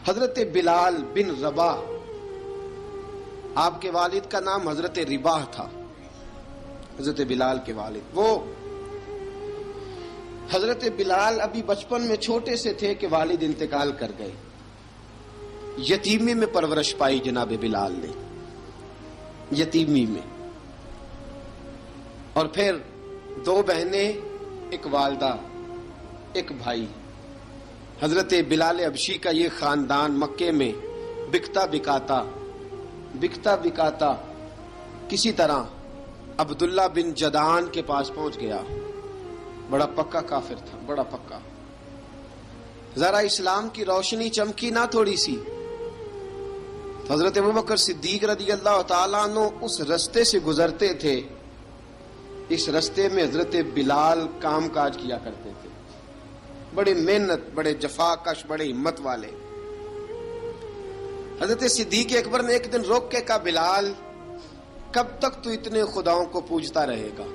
حضرت بلال بن رباح، آپ کے والد کا نام حضرت رباح تھا، حضرت بلال کے والد۔ وہ حضرت بلال ابھی بچپن میں چھوٹے سے تھے کہ والد انتقال کر گئے، یتیمی میں پرورش پائی جناب بلال نے، یتیمی میں، اور پھر 2 بہنیں، ایک والدہ، ایک بھائی۔ حضرت بلال حبشی کا یہ خاندان مکے میں بکتا بکاتا کسی طرح عبداللہ بن جدعان کے پاس پہنچ گیا۔ بڑا پکا کافر تھا، بڑا پکا۔ ذرا اسلام کی روشنی چمکی نہ تھوڑی سی، حضرت ابوبکر صدیق رضی اللہ تعالیٰ عنہ اس رستے سے گزرتے تھے، اس رستے میں حضرت بلال کام کاج کیا کرتے تھے، بڑے محنت، بڑے جفاکش، بڑے ہمت والے۔ حضرت صدیق اکبر نے ایک دن روک کے کہا، بلال کب تک تو اتنے خداؤں کو پوجتا رہے گا؟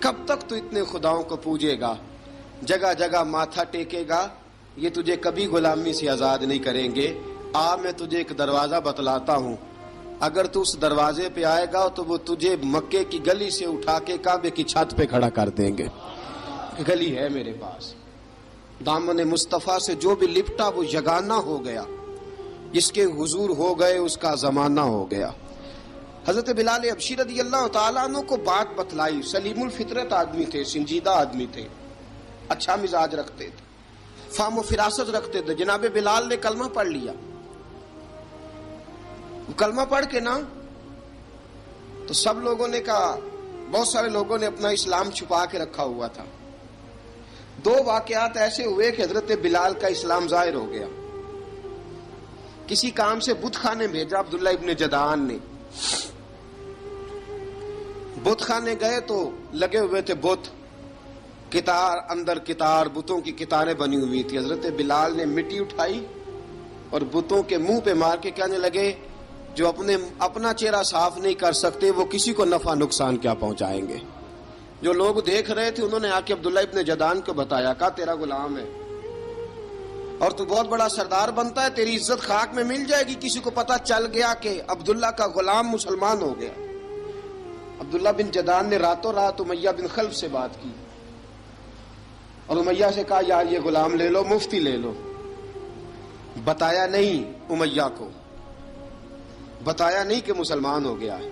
کب تک تو اتنے خداؤں کو پوجے گا، جگہ جگہ ماتھا ٹیکے گا؟ یہ تجھے کبھی غلامی سے آزاد نہیں کریں گے۔ میں تجھے ایک دروازہ بتلاتا ہوں، اگر تو اس دروازے پہ آئے گا تو وہ تجھے مکے کی گلی سے اٹھا کے کعبے کی چھت پہ کھڑا کر دیں گے۔ گلی ہے میرے پاس، دامن مصطفیٰ سے جو بھی لپٹا وہ یگانہ ہو گیا، جس کے حضور ہو گئے اس کا زمانہ ہو گیا۔ حضرت بلال حبشی رضی اللہ تعالیٰ عنہ کو بات بتلائی، سلیم الفطرت آدمی تھے، سنجیدہ آدمی تھے، اچھا مزاج رکھتے تھے، فہم و فراست رکھتے تھے۔ جناب بلال نے کلمہ پڑھ لیا، کلمہ پڑھ کے نا تو سب لوگوں نے کہا، بہت سارے لوگوں نے اپنا اسلام چھپا کے رکھا ہوا تھا۔ 2 واقعات ایسے ہوئے کہ حضرت بلال کا اسلام ظاہر ہو گیا۔ کسی کام سے بت خانے بھیجا عبداللہ ابن جدعان نے، بت خانے گئے تو لگے ہوئے تھے بت، کتار اندر کتار، بتوں کی کتاریں بنی ہوئی تھی۔ حضرت بلال نے مٹی اٹھائی اور بتوں کے منہ پہ مار کے کہنے لگے، جو اپنا چہرہ صاف نہیں کر سکتے وہ کسی کو نفع نقصان کیا پہنچائیں گے۔ جو لوگ دیکھ رہے تھے انہوں نے آ کے عبداللہ ابن جدعان کو بتایا، کہا تیرا غلام ہے اور تو بہت بڑا سردار بنتا ہے، تیری عزت خاک میں مل جائے گی۔ کسی کو پتا چل گیا کہ عبداللہ کا غلام مسلمان ہو گیا۔ عبداللہ بن جدعان نے راتوں رات امیہ بن خلف سے بات کی اور امیہ سے کہا، یار یہ غلام لے لو، مفتی لے لو۔ بتایا نہیں امیہ کو، بتایا نہیں کہ مسلمان ہو گیا ہے۔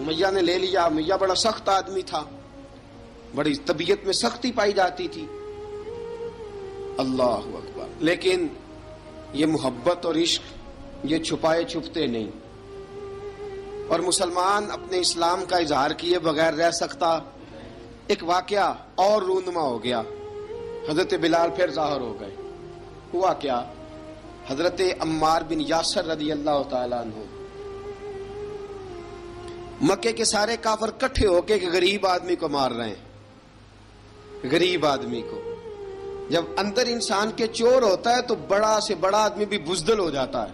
امیہ نے لے لیا۔ امیہ بڑا سخت آدمی تھا، بڑی طبیعت میں سختی پائی جاتی تھی۔ اللہ اکبر۔ لیکن یہ محبت اور عشق یہ چھپائے چھپتے نہیں، اور مسلمان اپنے اسلام کا اظہار کیے بغیر رہ سکتا۔ ایک واقعہ اور رونما ہو گیا، حضرت بلال پھر ظاہر ہو گئے۔ ہوا کیا؟ حضرت عمار بن یاسر رضی اللہ تعالیٰ عنہ، مکے کے سارے کافر کٹھے ہو کے غریب آدمی کو مار رہے ہیں، غریب آدمی کو۔ جب اندر انسان کے چور ہوتا ہے تو بڑا سے بڑا آدمی بھی بزدل ہو جاتا ہے۔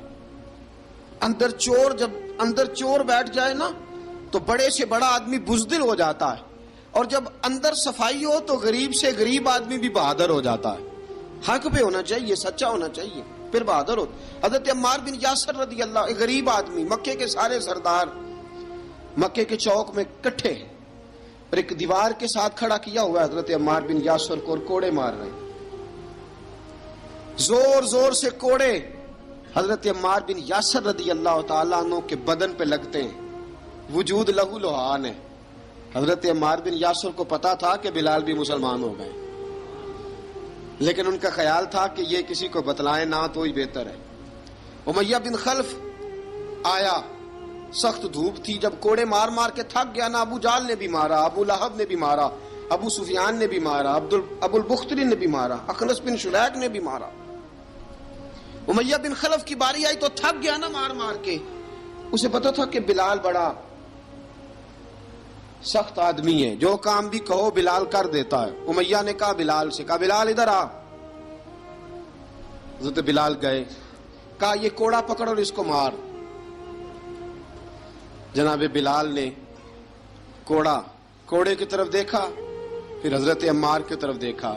جب اندر چور بیٹھ جائے نا تو بڑے سے بڑا آدمی بزدل ہو جاتا ہے، اور جب اندر صفائی ہو تو غریب سے غریب آدمی بھی بہادر ہو جاتا ہے۔ حق پہ ہونا چاہیے، سچا ہونا چاہیے، پھر بہادر ہو۔ حضرت عمار بن یاسر رضی اللہ، ایک غریب آدمی، مکے کے سارے سردار مکے کے چوک میں کٹھے ہیں اور ایک دیوار کے ساتھ کھڑا کیا ہوا ہے حضرت عمار بن یاسر کو، اور کوڑے مار رہے ہیں، زور زور سے کوڑے حضرت عمار بن یاسر رضی اللہ تعالیٰ عنہ کے بدن پہ لگتے ہیں، وجود لہو لہان ہے۔ حضرت عمار بن یاسر کو پتا تھا کہ بلال بھی مسلمان ہو گئے، لیکن ان کا خیال تھا کہ یہ کسی کو بتلائیں نہ تو ہی بہتر ہے۔ امیہ بن خلف آیا، سخت دھوپ تھی، جب کوڑے مار مار کے تھک گیا نا، ابو جال نے بھی مارا، ابو لہب نے بھی مارا، ابو سفیان نے بھی مارا، ابو البختری نے بھی مارا، اخنس بن شریک نے بھی مارا۔ امیہ بن خلف کی باری آئی تو تھک گیا نا مار مار کے، اسے پتا تھا کہ بلال بڑا سخت آدمی ہے، جو کام بھی کہو بلال کر دیتا ہے۔ امیہ نے کہا بلال سے، کہا بلال ادھر آ۔ حضرت بلال گئے، کہا یہ کوڑا پکڑ اور اس کو مار۔ جناب بلال نے کوڑے کی طرف دیکھا، پھر حضرت عمار کی طرف دیکھا،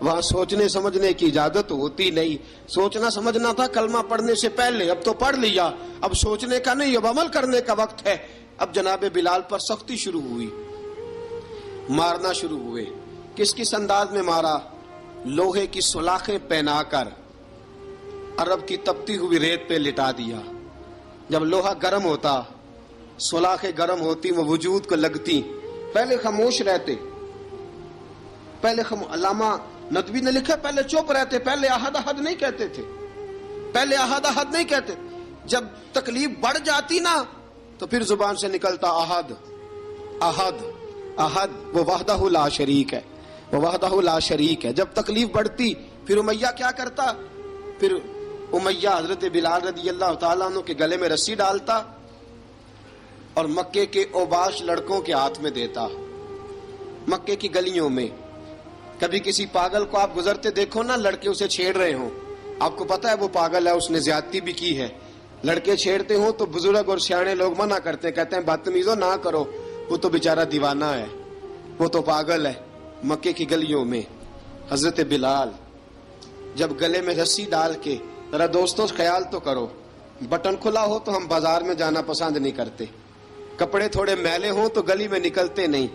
وہاں سوچنے سمجھنے کی اجازت ہوتی نہیں. سوچنا سمجھنا تھا کلمہ پڑھنے سے پہلے، اب تو پڑھ لیا، اب سوچنے کا نہیں، اب عمل کرنے کا وقت ہے. اب جناب بلال پر سختی شروع ہوئی، مارنا شروع ہوئے. کس انداز میں مارا؟ لوہے کی سلاخیں پہنا کر عرب کی تپتی ہوئی ریت پہ لٹا دیا. جب لوہا گرم ہوتا، سلاخیں گرم ہوتی، وہ وجود کو لگتی. پہلے خاموش رہتے، پہلے علامہ ندوی نے لکھا پہلے چپ رہتے، پہلے احد احد نہیں کہتے تھے، پہلے احد احد نہیں کہتے. جب تکلیف بڑھ جاتی نا تو پھر زبان سے نکلتا احد احد احد. وہ وحدہ لا شریک ہے، وہ وحدہ لا شریک ہے. جب تکلیف بڑھتی پھر امیہ کیا کرتا؟ پھر امیہ حضرت بلال رضی اللہ تعالیٰ عنہ کے گلے میں رسی ڈالتا اور مکے کے اوباش لڑکوں کے ہاتھ میں دیتا. مکے کی گلیوں میں کبھی کسی پاگل کو آپ گزرتے دیکھو نا، لڑکے اسے چھیڑ رہے ہوں، آپ کو پتا ہے وہ پاگل ہے، اس نے زیادتی بھی کی ہے. لڑکے چھیڑتے ہوں تو بزرگ اور سیانے لوگ منع کرتے ہیں، کہتے ہیں بدتمیزوں نہ کرو، وہ تو بیچارہ دیوانہ ہے، وہ تو پاگل ہے. مکے کی گلیوں میں حضرت بلال جب گلے میں رسی ڈال کے، ذرا دوستوں خیال تو کرو، بٹن کھلا ہو تو ہم بازار میں جانا پسند نہیں کرتے، کپڑے تھوڑے میلے ہوں تو گلی میں نکلتے نہیں.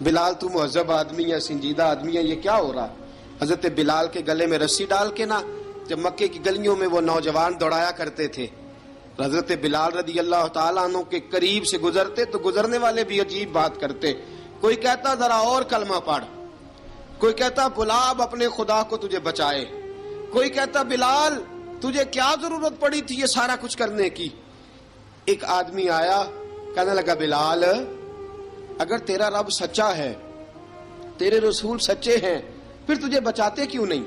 بلال تو مہذب آدمی ہے، سنجیدہ آدمی ہے، یہ کیا ہو رہا؟ حضرت بلال کے گلے میں رسی ڈال کے نا، جب مکے کی گلیوں میں وہ نوجوان دوڑایا کرتے تھے، حضرت بلال رضی اللہ تعالیٰ عنہ کے قریب سے گزرتے تو گزرنے والے بھی عجیب بات کرتے. کوئی کہتا ذرا اور کلمہ پڑھ، کوئی کہتا بلا اب اپنے خدا کو تجھے بچائے، کوئی کہتا بلال تجھے کیا ضرورت پڑی تھی یہ سارا کچھ کرنے کی. ایک آدمی آیا کہنے لگا بلال اگر تیرا رب سچا ہے، تیرے رسول سچے ہیں، پھر تجھے بچاتے کیوں نہیں؟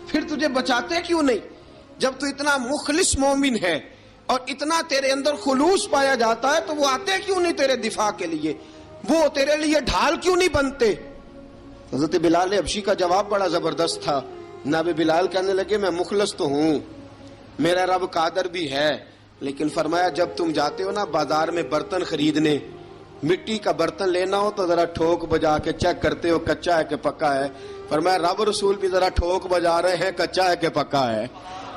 پھر تجھے بچاتے کیوں نہیں؟ جب تو اتنا مخلص مومن ہے اور اتنا تیرے اندر خلوص پایا جاتا ہے تو وہ آتے کیوں نہیں تیرے دفاع کے لیے؟ وہ تیرے لیے ڈھال کیوں نہیں بنتے؟ حضرت بلال حبشی کا جواب بڑا زبردست تھا. جناب بلال کہنے لگے میں مخلص تو ہوں، میرا رب قادر بھی ہے، لیکن فرمایا جب تم جاتے ہو نا بازار میں برتن خریدنے، مٹی کا برتن لینا ہو تو ذرا ٹھوک بجا کے چیک کرتے ہو کچا ہے کہ پکا ہے. فرمایا رب رسول بھی ذرا ٹھوک بجا رہے ہیں کچا ہے کہ پکا ہے.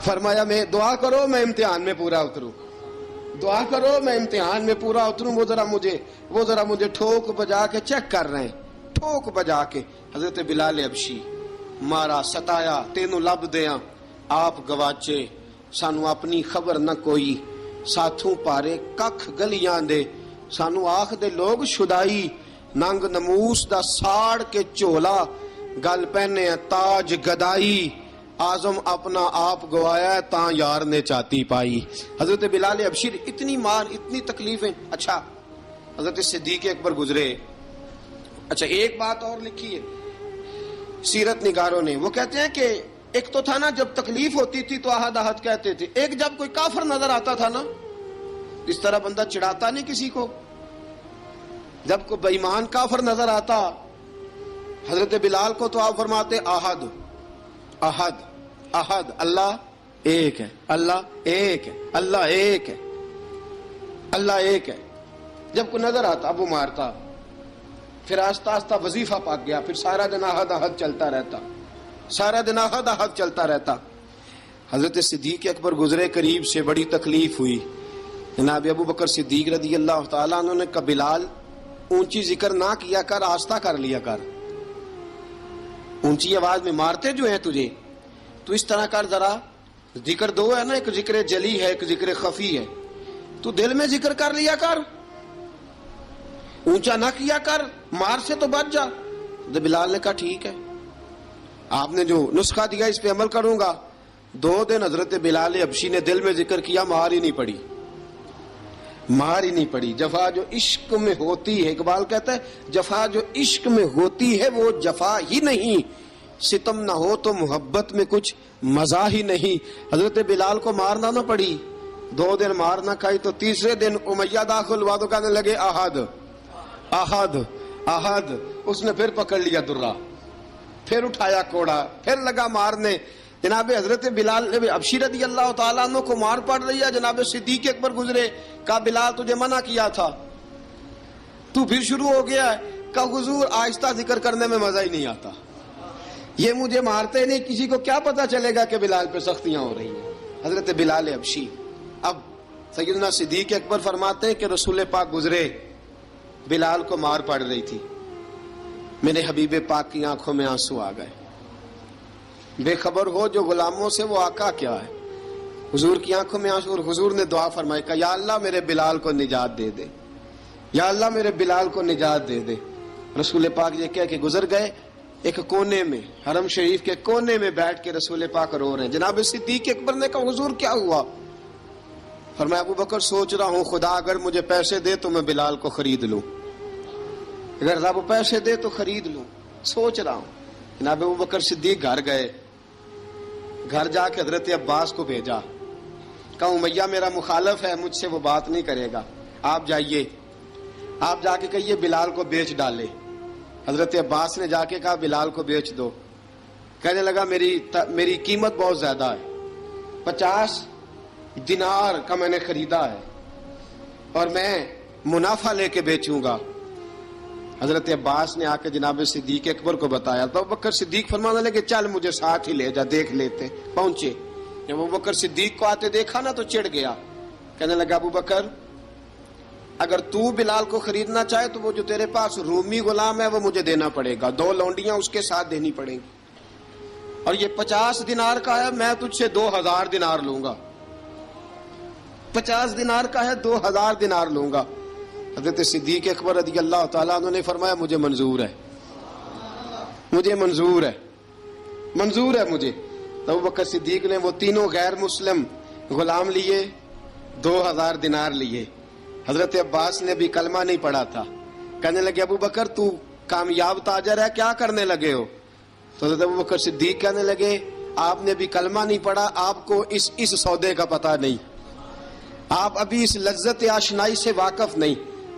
فرمایا میں دعا کرو میں امتحان میں پورا اتروں، دعا کرو میں امتحان میں پورا اتروں. وہ ذرا مجھے ٹھوک بجا کے چیک کر رہے ہیں، ٹھوک بجا کے. حضرت بلال حبشی مارا ستایا تینوں لب دیاں آپ گواچے، سانو اپنی خبر نہ کوئی، ساتھوں پارے ککھ گلیاں دے، سانو آخ دے لوگ شدائی، ننگ نموس دا ساڑ کے چولا، گل پہنے تاج گدائی، آزم اپنا آپ گوایا ہے تاں یار نے چاتی پائی. حضرت بلال حبشی اتنی مار اتنی تکلیفیں. اچھا حضرت صدیق اکبر گزرے. اچھا ایک بات اور لکھی ہے سیرت نگاروں نے، وہ کہتے ہیں کہ ایک تو تھا نا جب تکلیف ہوتی تھی تو احد احد کہتے تھے، ایک جب کوئی کافر نظر آتا تھا نا، اس طرح بندہ چڑھاتا نہیں کسی کو، جب کوئی بے ایمان کافر نظر آتا حضرت بلال کو تو آپ فرماتے احد احد احد، اللہ ایک ہے، اللہ ایک ہے، اللہ ایک ہے، اللہ ایک ہے. جب کوئی نظر آتا اب وہ مارتا. پھر آہستہ آہستہ وظیفہ پاک گیا، پھر سارا دن احد احد چلتا رہتا، سارا دن احد احد چلتا رہتا. حضرت صدیق اکبر گزرے قریب سے، بڑی تکلیف ہوئی. جناب ابو بکر صدیق رضی اللہ تعالیٰ عنہ نے کہا بلال اونچی ذکر نہ کیا کر، آہستہ کر لیا کر، اونچی آواز میں مارتے جو ہیں تجھے تو اس طرح کر، ذرا ذکر دو ہے نا، ایک ذکر جلی ہے ایک ذکر خفی ہے، تو دل میں ذکر کر لیا کر، اونچا نہ کیا کر، مار سے تو بچ جا. بلال نے کہا ٹھیک ہے، آپ نے جو نسخہ دیا اس پہ عمل کروں گا. 2 دن حضرت بلال حبشی نے دل میں ذکر کیا، مار ہی نہیں پڑی، مار ہی نہیں پڑی. جفا جو عشق میں ہوتی ہے، اقبال کہتا ہے جفا جو عشق میں ہوتی ہے وہ جفا ہی نہیں، ستم نہ ہو تو محبت میں کچھ مزہ ہی نہیں. حضرت بلال کو مارنا نہ پڑی، 2 دن مار نہ کھائی تو تیسرے دن امیہ داخل ہوا تو کہنے لگے احد احد احد. اس نے پھر پکڑ لیا درہ، پھر اٹھایا کوڑا، پھر لگا مارنے. جناب حضرت بلال حبشی رضی اللہ تعالیٰ عنہ کو مار پڑ رہی ہے. جناب صدیق اکبر گزرے، کہا بلال تجھے منع کیا تھا، تو پھر شروع ہو گیا ہے. کہا حضور آہستہ ذکر کرنے میں مزہ ہی نہیں آتا، یہ مجھے مارتے نہیں، کسی کو کیا پتا چلے گا کہ بلال پہ سختیاں ہو رہی ہیں. حضرت بلال حبشی. اب سیدنا صدیق اکبر فرماتے ہیں کہ رسول پاک گزرے، بلال کو مار پڑ رہی تھی، میرے حبیب پاک کی آنکھوں میں آنسو آ گئے. بے خبر ہو جو غلاموں سے وہ آقا کیا ہے. حضور کی آنکھوں میں آنسو، اور حضور نے دعا فرمائی کہ یا اللہ میرے بلال کو نجات دے دے، یا اللہ میرے بلال کو نجات دے دے. رسول پاک یہ کہہ کے گزر گئے. ایک کونے میں، حرم شریف کے کونے میں بیٹھ کے رسول پاک رو رہے ہیں. جناب صدیق اکبر نے کہا حضور کیا ہوا؟ فرمایا ابو بکر سوچ رہا ہوں خدا اگر مجھے پیسے دے تو میں بلال کو خرید لوں، اگر رب پیسے دے تو خرید لوں، سوچ رہا ہوں. جناب ابو بکر صدیق گھر گئے، گھر جا کے حضرت عباس کو بھیجا، کہا امیہ میرا مخالف ہے، مجھ سے وہ بات نہیں کرے گا، آپ جائیے، آپ جا کے کہیے بلال کو بیچ ڈالے. حضرت عباس نے جا کے کہا بلال کو بیچ دو. کہنے لگا میری قیمت بہت زیادہ ہے، 50 دینار کا میں نے خریدا ہے اور میں منافع لے کے بیچوں گا. حضرت عباس نے آ کے جناب صدیق اکبر کو بتایا تو ابوبکر صدیق فرمانے لگے چل مجھے ساتھ ہی لے جا، دیکھ لیتے. پہنچے، جب ابوبکر صدیق کو آتے دیکھا نا تو چڑھ گیا. کہنے لگا ابوبکر اگر تو بلال کو خریدنا چاہے تو وہ جو تیرے پاس رومی غلام ہے وہ مجھے دینا پڑے گا، 2 لونڈیاں اس کے ساتھ دینی پڑیں گی، اور یہ 50 دینار کا ہے، میں تجھ سے 2000 دینار لوں گا. 50 دینار کا ہے، 2000 دینار لوں گا. حضرت صدیق اکبر رضی اللہ تعالیٰ عنہ نے فرمایا مجھے منظور ہے، مجھے منظور ہے، منظور ہے مجھے. تو ابوبکر صدیق نے وہ تینوں غیر مسلم غلام لیے، 2000 دینار لیے. حضرت عباس نے بھی کلمہ نہیں پڑھا تھا. کہنے لگے ابوبکر تو کامیاب تاجر ہے، کیا کرنے لگے ہو؟ تو حضرت ابوبکر صدیق کہنے لگے آپ نے بھی کلمہ نہیں پڑھا، آپ کو اس سودے کا پتہ نہیں، آپ ابھی اس لذت آشنائی سے واقف نہیں،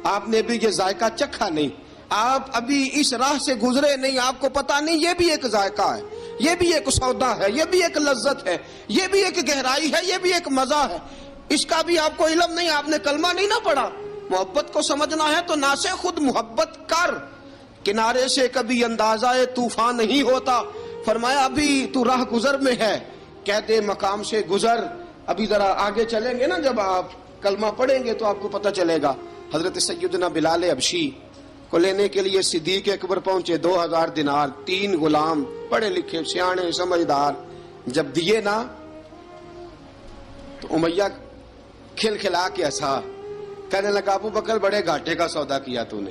آپ نے بھی یہ ذائقہ چکھا نہیں، آپ ابھی اس راہ سے گزرے نہیں، آپ کو پتہ نہیں یہ بھی ایک ذائقہ ہے، یہ بھی ایک سودا ہے، یہ بھی ایک لذت ہے، یہ بھی ایک گہرائی ہے، یہ بھی ایک مزہ ہے، اس کا بھی آپ کو علم نہیں، آپ نے کلمہ نہیں نہ پڑھا. محبت کو سمجھنا ہے تو نہ سے خود محبت کر، کنارے سے کبھی اندازہ طوفان نہیں ہوتا. فرمایا ابھی تو راہ گزر میں ہے، کہتے مقام سے گزر، ابھی ذرا آگے چلیں گے نا، جب آپ کلمہ پڑھیں گے تو آپ کو پتہ چلے گا. حضرت سیدنا بلال حبشی کو لینے کے لیے صدیق اکبر پہنچے، 2000 دینار، 3 غلام پڑھے لکھے سیانے سمجھدار. جب دیے نا تو امیہ کھل کھلا کے ہنسا. کہنے لگا ابو بکر بڑے گھاٹے کا سودا کیا تو نے،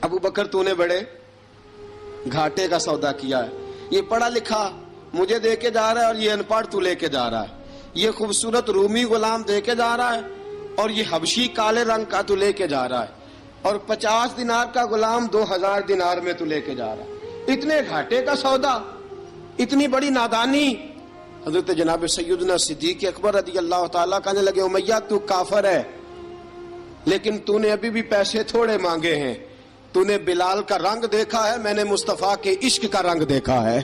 ابو بکر تو نے بڑے گھاٹے کا سودا کیا ہے. یہ پڑھا لکھا مجھے دے کے جا رہا ہے اور یہ ان پڑھ تو لے کے جا رہا ہے، یہ خوبصورت رومی غلام دے کے جا رہا ہے اور یہ حبشی کالے رنگ کا تو لے کے جا رہا ہے، اور 50 دینار کا غلام 2000 دینار میں تو لے کے جا رہا ہے. اتنے گھاٹے کا سودا، اتنی بڑی نادانی. حضرت جناب سیدنا صدیق اکبر رضی اللہ تعالیٰ کہنے لگے امیہ تو کافر ہے، لیکن تو نے ابھی بھی پیسے تھوڑے مانگے ہیں، تو نے بلال کا رنگ دیکھا ہے، میں نے مصطفیٰ کے عشق کا رنگ دیکھا ہے.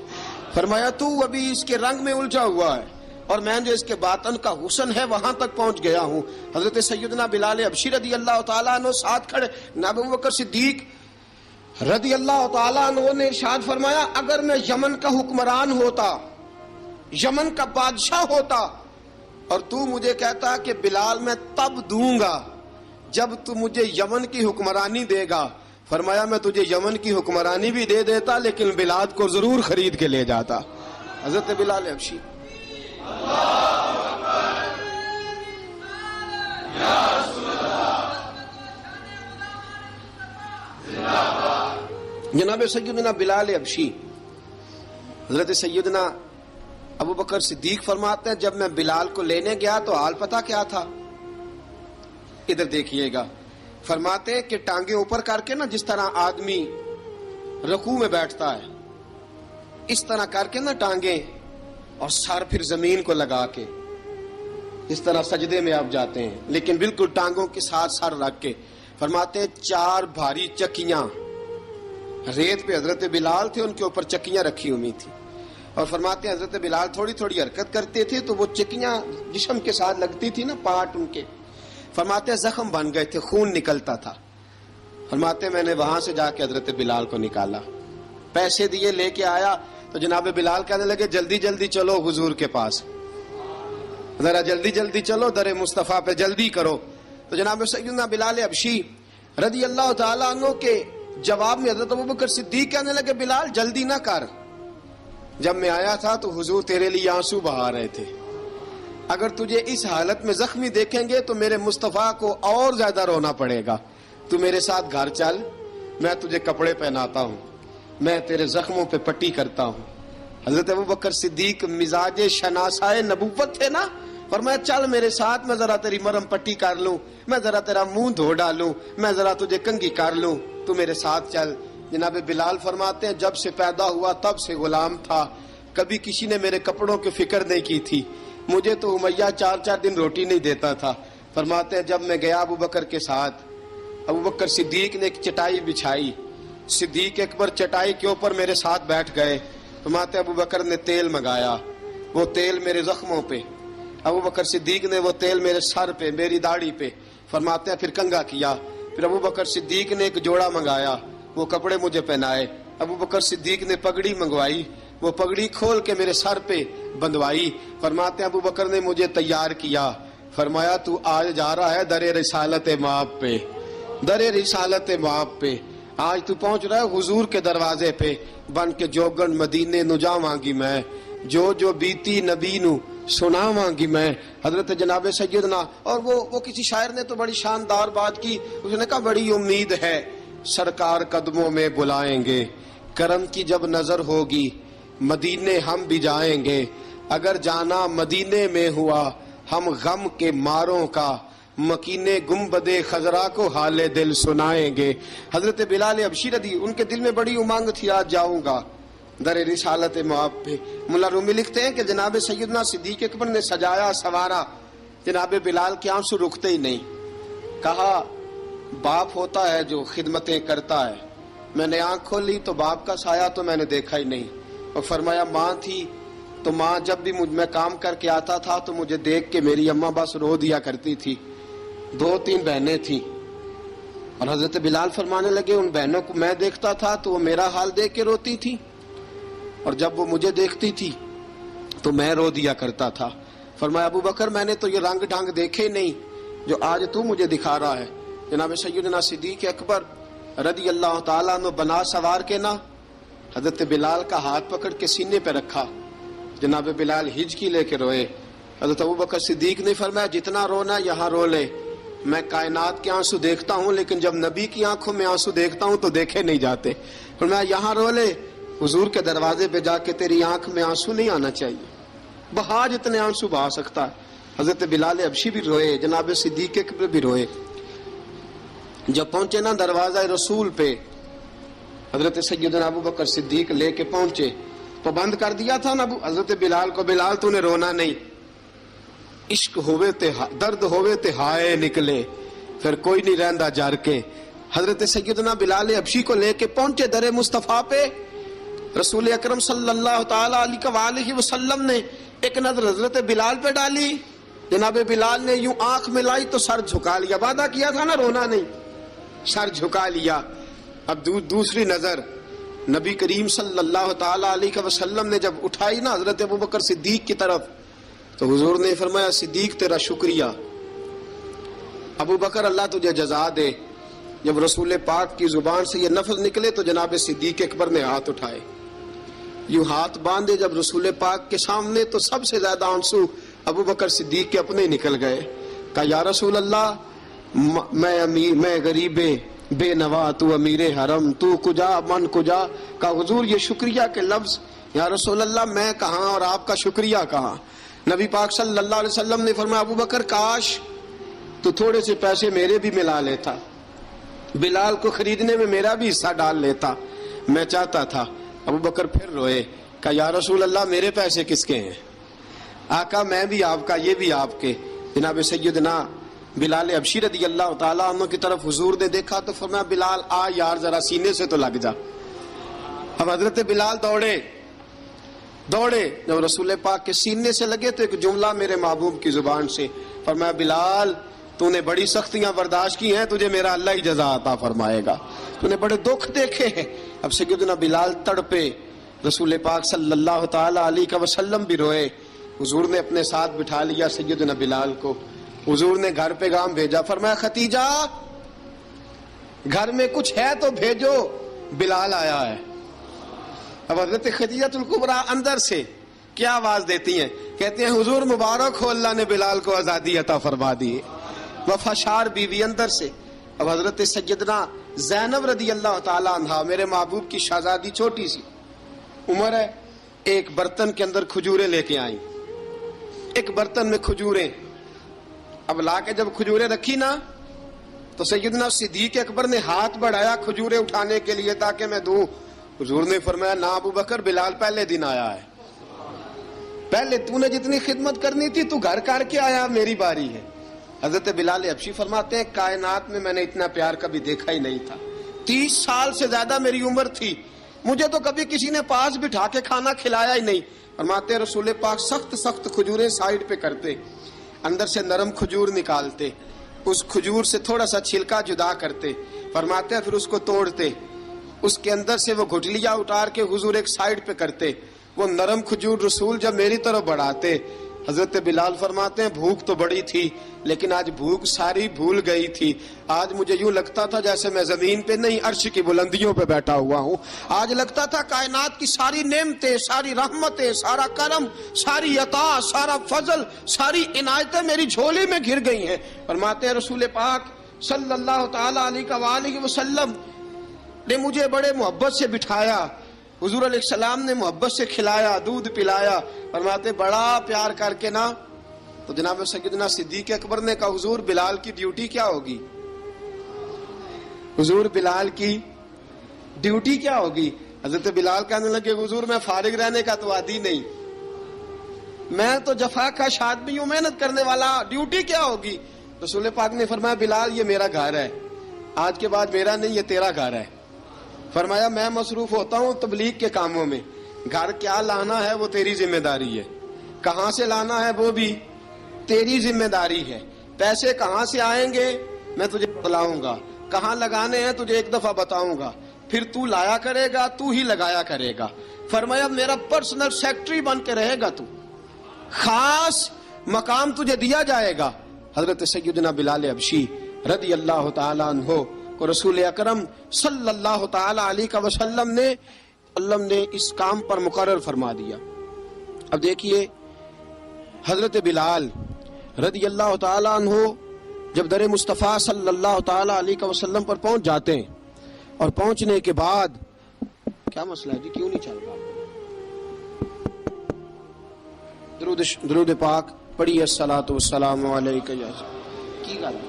فرمایا تو ابھی اس کے رنگ میں الجھا ہوا ہے اور میں جو اس کے باطن کا حسن ہے وہاں تک پہنچ گیا ہوں. حضرت سیدنا بلال حبشی رضی اللہ تعالیٰ عنہ ساتھ کھڑے. ابو بکر صدیق رضی اللہ تعالیٰ عنہ نے ارشاد فرمایا اگر میں یمن کا حکمران ہوتا، یمن کا بادشاہ ہوتا، اور تو مجھے کہتا کہ بلال میں تب دوں گا جب تو مجھے یمن کی حکمرانی دے گا. فرمایا میں تجھے یمن کی حکمرانی بھی دے دیتا لیکن بلال کو ضرور خرید کے لے جاتا. حضرت بلال حبشی. جناب سیدنا بلال حبشی، حضرت سیدنا ابو بکر صدیق فرماتے ہیں جب میں بلال کو لینے گیا تو حال پتہ کیا تھا؟ ادھر دیکھیے گا. فرماتے ہیں کہ ٹانگیں اوپر کر کے نا، جس طرح آدمی رکوع میں بیٹھتا ہے اس طرح کر کے نا ٹانگیں، اور سر پھر زمین کو لگا کے اس طرح سجدے میں آپ جاتے ہیں، لیکن بالکل ٹانگوں کے ساتھ سر رکھ کے. فرماتے ہیں 4 بھاری چکیاں ریت پہ حضرت بلال تھے، ان کے اوپر چکیاں رکھی ہوئی تھی، اور فرماتے ہیں حضرت بلال تھوڑی تھوڑی حرکت کرتے تھے تو وہ چکیاں جسم کے ساتھ لگتی تھی نا، پارٹ ان کے. فرماتے ہیں زخم بن گئے تھے، خون نکلتا تھا. فرماتے ہیں میں نے وہاں سے جا کے حضرت بلال کو نکالا. پیسے دیے لے کے آیا تو جناب بلال کہنے لگے جلدی جلدی چلو حضور کے پاس، ذرا جلدی جلدی چلو در مصطفیٰ پہ جلدی کرو. تو جناب سیدنا بلال حبشی رضی اللہ تعالیٰ عنہ کے جواب میں حضرت ابوبکر صدیق کہنے لگے بلال جلدی نہ کر، جب میں آیا تھا تو حضور تیرے لیے آنسو بہا رہے تھے، اگر تجھے اس حالت میں زخمی دیکھیں گے تو میرے مصطفیٰ کو اور زیادہ رونا پڑے گا، تو میرے ساتھ گھر چل، میں تجھے کپڑے پہناتا ہوں، میں تیرے زخموں پہ پٹی کرتا ہوں. حضرت ابوبکر صدیق مزاج شناسائے نبوت تھے نا، فرمایا چل میرے ساتھ، میں ذرا تیری مرم پٹی کر لوں، میں ذرا تیرا منہ دھو ڈالوں، میں ذرا تجھے کنگھی کر لوں، تو میرے ساتھ چل. جناب بلال فرماتے ہیں جب سے پیدا ہوا تب سے غلام تھا، کبھی کسی نے میرے کپڑوں کی فکر نہیں کی تھی، مجھے تو امیہ 4 دن روٹی نہیں دیتا تھا. فرماتے ہیں جب میں گیا ابوبکر کے ساتھ، ابوبکر صدیق نے ایک چٹائی بچھائی، صدیق اکبر چٹائی کے اوپر میرے ساتھ بیٹھ گئے. فرماتے ہیں ابوبکر نے تیل منگایا، وہ تیل میرے زخموں پہ، ابوبکر صدیق نے وہ تیل میرے سر پہ، میری داڑھی پہ. فرماتے ہیں پھر کنگھا کیا، پھر ابوبکر صدیق نے ایک جوڑا منگایا، وہ کپڑے مجھے پہنائے. ابوبکر صدیق نے پگڑی منگوائی، وہ پگڑی کھول کے میرے سر پہ بندھوائی. فرماتے ہیں ابوبکر نے مجھے تیار کیا، فرمایا تو آج جا رہا ہے در رسالت مآب پہ، در رسالت مآب پہ، آج تو پہنچ رہا ہے حضور کے دروازے پہ، بن کے جوگن مدینے نو جاواں گی میں، جو بیتی نبی نو سناواں گی میں. حضرت جناب سیدنا، اور وہ کسی شاعر نے تو بڑی شاندار بات کی، اس نے کہا بڑی امید ہے سرکار قدموں میں بلائیں گے، کرم کی جب نظر ہوگی مدینے ہم بھی جائیں گے، اگر جانا مدینے میں ہوا ہم غم کے ماروں کا، مکینے گنبد خضرا کو حال دل سنائیں گے. حضرت بلال حبشی رضی ان کے دل میں بڑی امنگ تھی آج جاؤں گا در رسالت مآب پہ. ملا رومی لکھتے ہیں کہ جناب سیدنا صدیق اکبر نے سجایا سوارا، جناب بلال کے آنسو رکتے ہی نہیں. کہا باپ ہوتا ہے جو خدمتیں کرتا ہے، میں نے آنکھ کھولی تو باپ کا سایہ تو میں نے دیکھا ہی نہیں. اور فرمایا ماں تھی تو ماں جب بھی میں کام کر کے آتا تھا تو مجھے دیکھ کے میری اماں بس رو دیا کرتی تھی. 2-3 بہنیں تھیں، اور حضرت بلال فرمانے لگے ان بہنوں کو میں دیکھتا تھا تو وہ میرا حال دیکھ کے روتی تھی، اور جب وہ مجھے دیکھتی تھی تو میں رو دیا کرتا تھا. فرمایا ابوبکر میں نے تو یہ رنگ ڈھنگ دیکھے نہیں جو آج تو مجھے دکھا رہا ہے. جناب سیدنا صدیق اکبر رضی اللہ تعالیٰ عنہ بنا سوار کے نا حضرت بلال کا ہاتھ پکڑ کے سینے پہ رکھا، جناب بلال ہجکی لے کے روئے. حضرت ابوبکر صدیق نے فرمایا جتنا رونا یہاں رو لے، میں کائنات کے آنسو دیکھتا ہوں لیکن جب نبی کی آنکھوں میں آنسو دیکھتا ہوں تو دیکھے نہیں جاتے. فرمایا یہاں رو لے، حضور کے دروازے پہ جا کے تیری آنکھ میں آنسو نہیں آنا چاہیے، بہا جتنے آنسو بہا سکتا ہے. حضرت بلال حبشی بھی روئے، جناب صدیق اکبر بھی روئے. جب پہنچے نا دروازہ رسول پہ، حضرت سیدنا ابوبکر صدیق لے کے پہنچے تو بند کر دیا تھا نا حضرت بلال کو، بلال تو نے رونا نہیں، عشق ہوئے تے درد ہوئے تے ہائے نکلے، پھر کوئی نہیں رہندا جار کے. حضرت سیدنا بلال حبشی کو لے کے پہنچے در مصطفیٰ پہ. رسول اکرم صلی اللہ تعالی علیہ وسلم نے ایک نظر حضرت بلال پہ ڈالی، جناب بلال نے یوں آنکھ ملائی تو سر جھکا لیا، وعدہ کیا تھا نا رونا نہیں، سر جھکا لیا. اب دوسری نظر نبی کریم صلی اللہ تعالی علیہ وسلم نے جب اٹھائی نا حضرت ابوبکر صدیق کی طرف تو حضور نے فرمایا صدیق تیرا شکریہ، ابوبکر اللہ تجھے جزا دے. جب رسول پاک کی زبان سے یہ لفظ نکلے تو جناب صدیق اکبر نے ہاتھ اٹھائے، یوں ہاتھ باندھے جب رسول پاک کے سامنے تو سب سے زیادہ آنسو ابوبکر صدیق کے اپنے نکل گئے. کہا یا رسول اللہ میں غریب بے نوا، تو امیر حرم، تو کجا من کجا. کہا حضور یہ شکریہ کے لفظ، یا رسول اللہ میں کہاں اور آپ کا شکریہ کہاں. نبی پاک صلی اللہ علیہ وسلم نے فرمایا ابوبکر کاش تو تھوڑے سے پیسے میرے بھی ملا لیتا، بلال کو خریدنے میں میرا بھی حصہ ڈال لیتا، میں چاہتا تھا. ابوبکر پھر روئے. کہا یا رسول اللہ میرے پیسے کس کے ہیں؟ آقا میں بھی آپ کا، یہ بھی آپ کے. جناب سیدنا بلال حبشی رضی اللہ تعالیٰ عنہ کی طرف حضور نے دیکھا تو فرمایا بلال آ یار ذرا سینے سے تو لگ جا. اب حضرت بلال دوڑے، جب رسول پاک کے سینے سے لگے تو ایک جملہ میرے محبوب کی زبان سے، فرمایا بلال تو نے بڑی سختیاں برداشت کی ہیں، تجھے میرا اللہ ہی جزا عطا فرمائے گا، تو نے بڑے دکھ دیکھے ہیں۔ اب سیدنا بلال تڑپے، رسول پاک صلی اللہ تعالی علیہ وسلم بھی روئے۔ حضور نے اپنے ساتھ بٹھا لیا سیدنا بلال کو، حضور نے گھر پیغام بھیجا، فرمایا ختیجہ گھر میں کچھ ہے تو بھیجو، بلال آیا ہے۔ اب حضرت خدیجہ الکبریٰ اندر سے کیا آواز دیتی ہیں؟ کہتے ہیں حضور مبارک ہو، اللہ نے بلال کو آزادی عطا فرما دی۔ وفاشار بیوی اندر سے۔ اب حضرت سیدنا زینب رضی اللہ تعالی عنہا، میرے محبوب کی شہزادی، چھوٹی سی عمر ہے، ایک برتن کے اندر کھجوریں لے کے آئیں، ایک برتن میں کھجوریں۔ اب لا کے جب کھجوریں رکھی نا تو سیدنا صدیق اکبر نے ہاتھ بڑھایا کھجوریں اٹھانے کے لیے تاکہ میں دوں۔ حضور نے فرمایا نہ ابو بکر، بلال پہلے دن آیا ہے، پہلے تو نے جتنی خدمت کرنی تھی تو گھر کر کے آیا، میری باری ہے۔ حضرت بلال حبشی فرماتے ہیں کائنات میں نے اتنا پیار کبھی دیکھا ہی نہیں تھا، 30 سال سے زیادہ میری عمر تھی، مجھے تو کبھی کسی نے پاس بٹھا کے کھانا کھلایا ہی نہیں۔ فرماتے رسول پاک سخت سخت کھجوریں سائیڈ پہ کرتے، اندر سے نرم کھجور نکالتے، اس کھجور سے تھوڑا سا چھلکا جدا کرتے، فرماتے ہیں پھر اس کو توڑتے، اس کے اندر سے وہ گھٹلیاں اتار کے حضور ایک سائیڈ پہ کرتے، وہ نرم کھجور رسول جب میری طرف بڑھاتے، حضرت بلال فرماتے ہیں بھوک تو بڑی تھی لیکن آج بھوک ساری بھول گئی تھی، آج مجھے یوں لگتا تھا جیسے میں زمین پہ نہیں عرش کی بلندیوں پہ بیٹھا ہوا ہوں، آج لگتا تھا کائنات کی ساری نعمتیں، ساری رحمتیں، سارا کرم، ساری عطا، سارا فضل، ساری عنایتیں میری جھولی میں گر گئی ہیں۔ فرماتے ہیں رسول پاک صلی اللہ تعالی علیہ وآلہ وسلم نے مجھے بڑے محبت سے بٹھایا، حضور علیہ السلام نے محبت سے کھلایا، دودھ پلایا، فرماتے بڑا پیار کر کے نا، تو جناب سیدنا صدیق اکبر نے کہا حضور بلال کی ڈیوٹی کیا ہوگی؟ حضور بلال کی ڈیوٹی کیا ہوگی؟ حضرت بلال کہنے لگے حضور میں فارغ رہنے کا تو عادی نہیں، میں تو جفا کش آدمی ہوں، محنت کرنے والا، ڈیوٹی کیا ہوگی؟ رسول پاک نے فرمایا بلال یہ میرا گھر ہے، آج کے بعد میرا نہیں یہ تیرا گھر ہے۔ فرمایا میں مصروف ہوتا ہوں تبلیغ کے کاموں میں، گھر کیا لانا ہے وہ تیری ذمہ داری ہے، کہاں سے لانا ہے وہ بھی تیری ذمہ داری ہے، پیسے کہاں سے آئیں گے میں تجھے بتلاؤں گا، کہاں لگانے ہیں تجھے ایک دفعہ بتاؤں گا، پھر تو لایا کرے گا، تو ہی لگایا کرے گا۔ فرمایا میرا پرسنل سیکٹری بن کے رہے گا، تو خاص مقام تجھے دیا جائے گا۔ حضرت سیدنا بلال حبشی رضی اللہ تعالیٰ عنہ کو رسول اکرم صلی اللہ تعالی علیہ وسلم نے اس کام پر مقرر فرما دیا۔ اب دیکھیے حضرت بلال رضی اللہ تعالی عنہ جب در مصطفیٰ صلی اللہ تعالی علیہ وسلم پر پہنچ جاتے ہیں، اور پہنچنے کے بعد کیا مسئلہ ہے جی، کیوں نہیں چل رہا؟ درود پاک پڑھیے، الصلاۃ والسلام علیکہ یا کی گل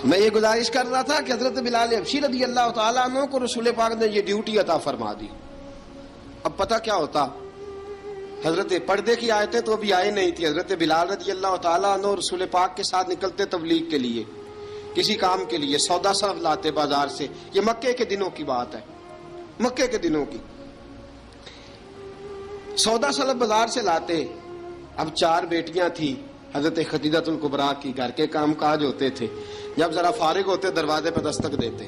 میں یہ گزارش کر رہا تھا کہ حضرت بلال حبشی رضی اللہ تعالیٰ عنہ کو رسول پاک نے یہ ڈیوٹی عطا فرما دی۔ اب پتہ کیا ہوتا، حضرت پردے کی آیتیں تو ابھی آئے نہیں تھی، حضرت بلال رضی اللہ تعالیٰ عنہ رسول پاک کے ساتھ نکلتے تبلیغ کے لیے، کسی کام کے لیے، سودا صرف لاتے بازار سے، یہ مکے کے دنوں کی بات ہے، مکے کے دنوں کی سودا صرف بازار سے لاتے۔ اب 4 بیٹیاں تھیں حضرت خدیجہ الکبریٰ کی، گھر کے کام کاج ہوتے تھے، جب ذرا فارغ ہوتے دروازے پہ دستک دیتے،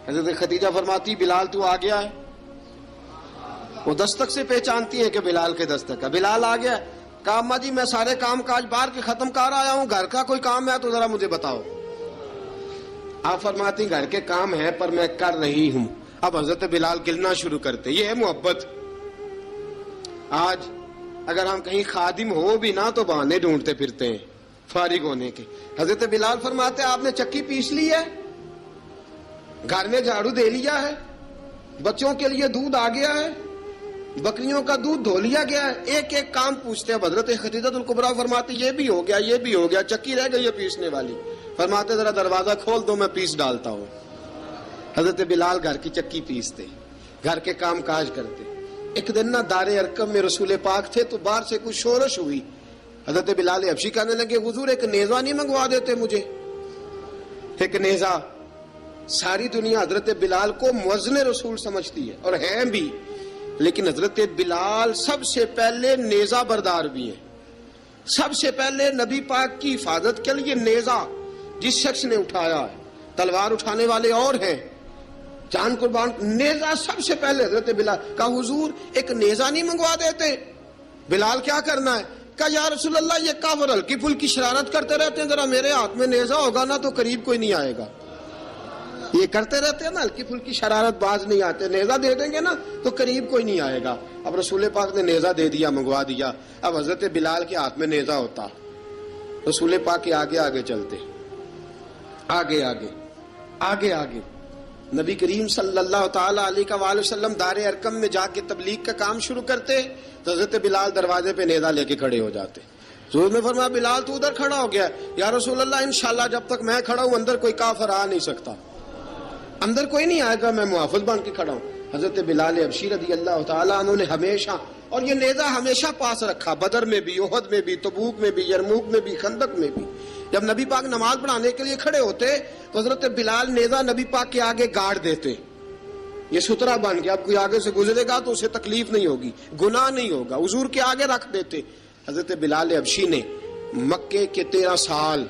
حضرت خدیجہ فرماتی بلال تو آ گیا ہے، وہ دستک سے پہچانتی ہے کہ بلال کے دستک ہے، بلال آ گیا ہے، کہا اماں جی میں سارے کام کاج باہر کے ختم کر آیا ہوں، گھر کا کوئی کام ہے تو ذرا مجھے بتاؤ۔ آپ فرماتی گھر کے کام ہے پر میں کر رہی ہوں۔ اب حضرت بلال گلنا شروع کرتے، یہ ہے محبت۔ آج اگر ہم کہیں خادم ہو بھی نہ تو بہانے ڈھونڈتے پھرتے ہیں فارغ ہونے کے۔ حضرت بلال فرماتے آپ نے چکی پیس لی ہے، گھر میں جھاڑو دے لیا ہے، بچوں کے لیے دودھ آ گیا ہے، بکریوں کا دودھ دھو لیا گیا ہے، ایک ایک کام پوچھتے ہیں۔ حضرت خدیجہ الکبریٰ فرماتی یہ بھی ہو گیا، یہ بھی ہو گیا، چکی رہ گئی ہے پیسنے والی۔ فرماتے ذرا دروازہ کھول دو میں پیس ڈالتا ہوں۔ حضرت بلال گھر کی چکی پیستے، گھر کے کام کاج کرتے۔ ایک دن نہ دار ارقم میں رسول پاک تھے تو باہر سے کچھ شورش ہوئی، حضرت بلال حبشی کہنے لگے حضور ایک نیزہ نہیں منگوا دیتے مجھے؟ ایک نیزہ۔ ساری دنیا حضرت بلال کو مؤذن رسول سمجھتی ہے، اور ہیں بھی، لیکن حضرت بلال سب سے پہلے نیزہ بردار بھی ہیں. سب سے پہلے نبی پاک کی حفاظت کے لیے نیزہ جس شخص نے اٹھایا ہے، تلوار اٹھانے والے اور ہیں، جان قربان، نیزہ سب سے پہلے حضرت بلال کا. حضور ایک نیزہ نہیں منگوا دیتے؟ بلال کیا کرنا ہے؟ کہا یا رسول اللہ یہ کافر ہلکی پھلکی شرارت کرتے رہتے ہیں، ذرا میرے ہاتھ میں نیزہ ہوگا نا تو قریب کوئی نہیں آئے گا. یہ کرتے رہتے ہیں نا ہلکی پھلکی شرارت، باز نہیں آتے، نیزہ دے دیں گے نا تو قریب کوئی نہیں آئے گا. اب رسول پاک نے نیزہ دے دیا، منگوا دیا. اب حضرت بلال کے ہاتھ میں نیزہ ہوتا، رسول پاک کے آگے آگے چلتے، آگے آگے آگے آگے. نبی کریم صلی اللہ تعالی علیہ وآلہ وسلم دار ارقم میں جا کے تبلیغ کا کام شروع کرتے تو حضرت بلال دروازے پہ نیزہ لے کے کھڑے ہو جاتے. حضور نے فرمایا بلال تو ادھر کھڑا ہو گیا. یا رسول اللہ انشاءاللہ جب تک میں کھڑا ہوں اندر کوئی کافر آ نہیں سکتا، اندر کوئی نہیں آئے گا، میں محافظ بن کے کھڑا ہوں. حضرت بلال حبشی رضی اللہ تعالیٰ عنہ نے ہمیشہ، اور یہ نیزہ ہمیشہ پاس رکھا، بدر میں بھی، احد میں بھی، تبوک میں بھی، یرموک میں بھی، خندق میں بھی. جب نبی پاک نماز پڑھانے کے لیے کھڑے ہوتے تو حضرت بلال نیزہ نبی پاک کے آگے گاڑ دیتے. یہ سترا بن گیا، اب کوئی آگے سے گزرے گا تو اسے تکلیف نہیں ہوگی، گناہ نہیں ہوگا، حضور کے آگے رکھ دیتے. حضرت بلال حبشی نے مکے کے 13 سال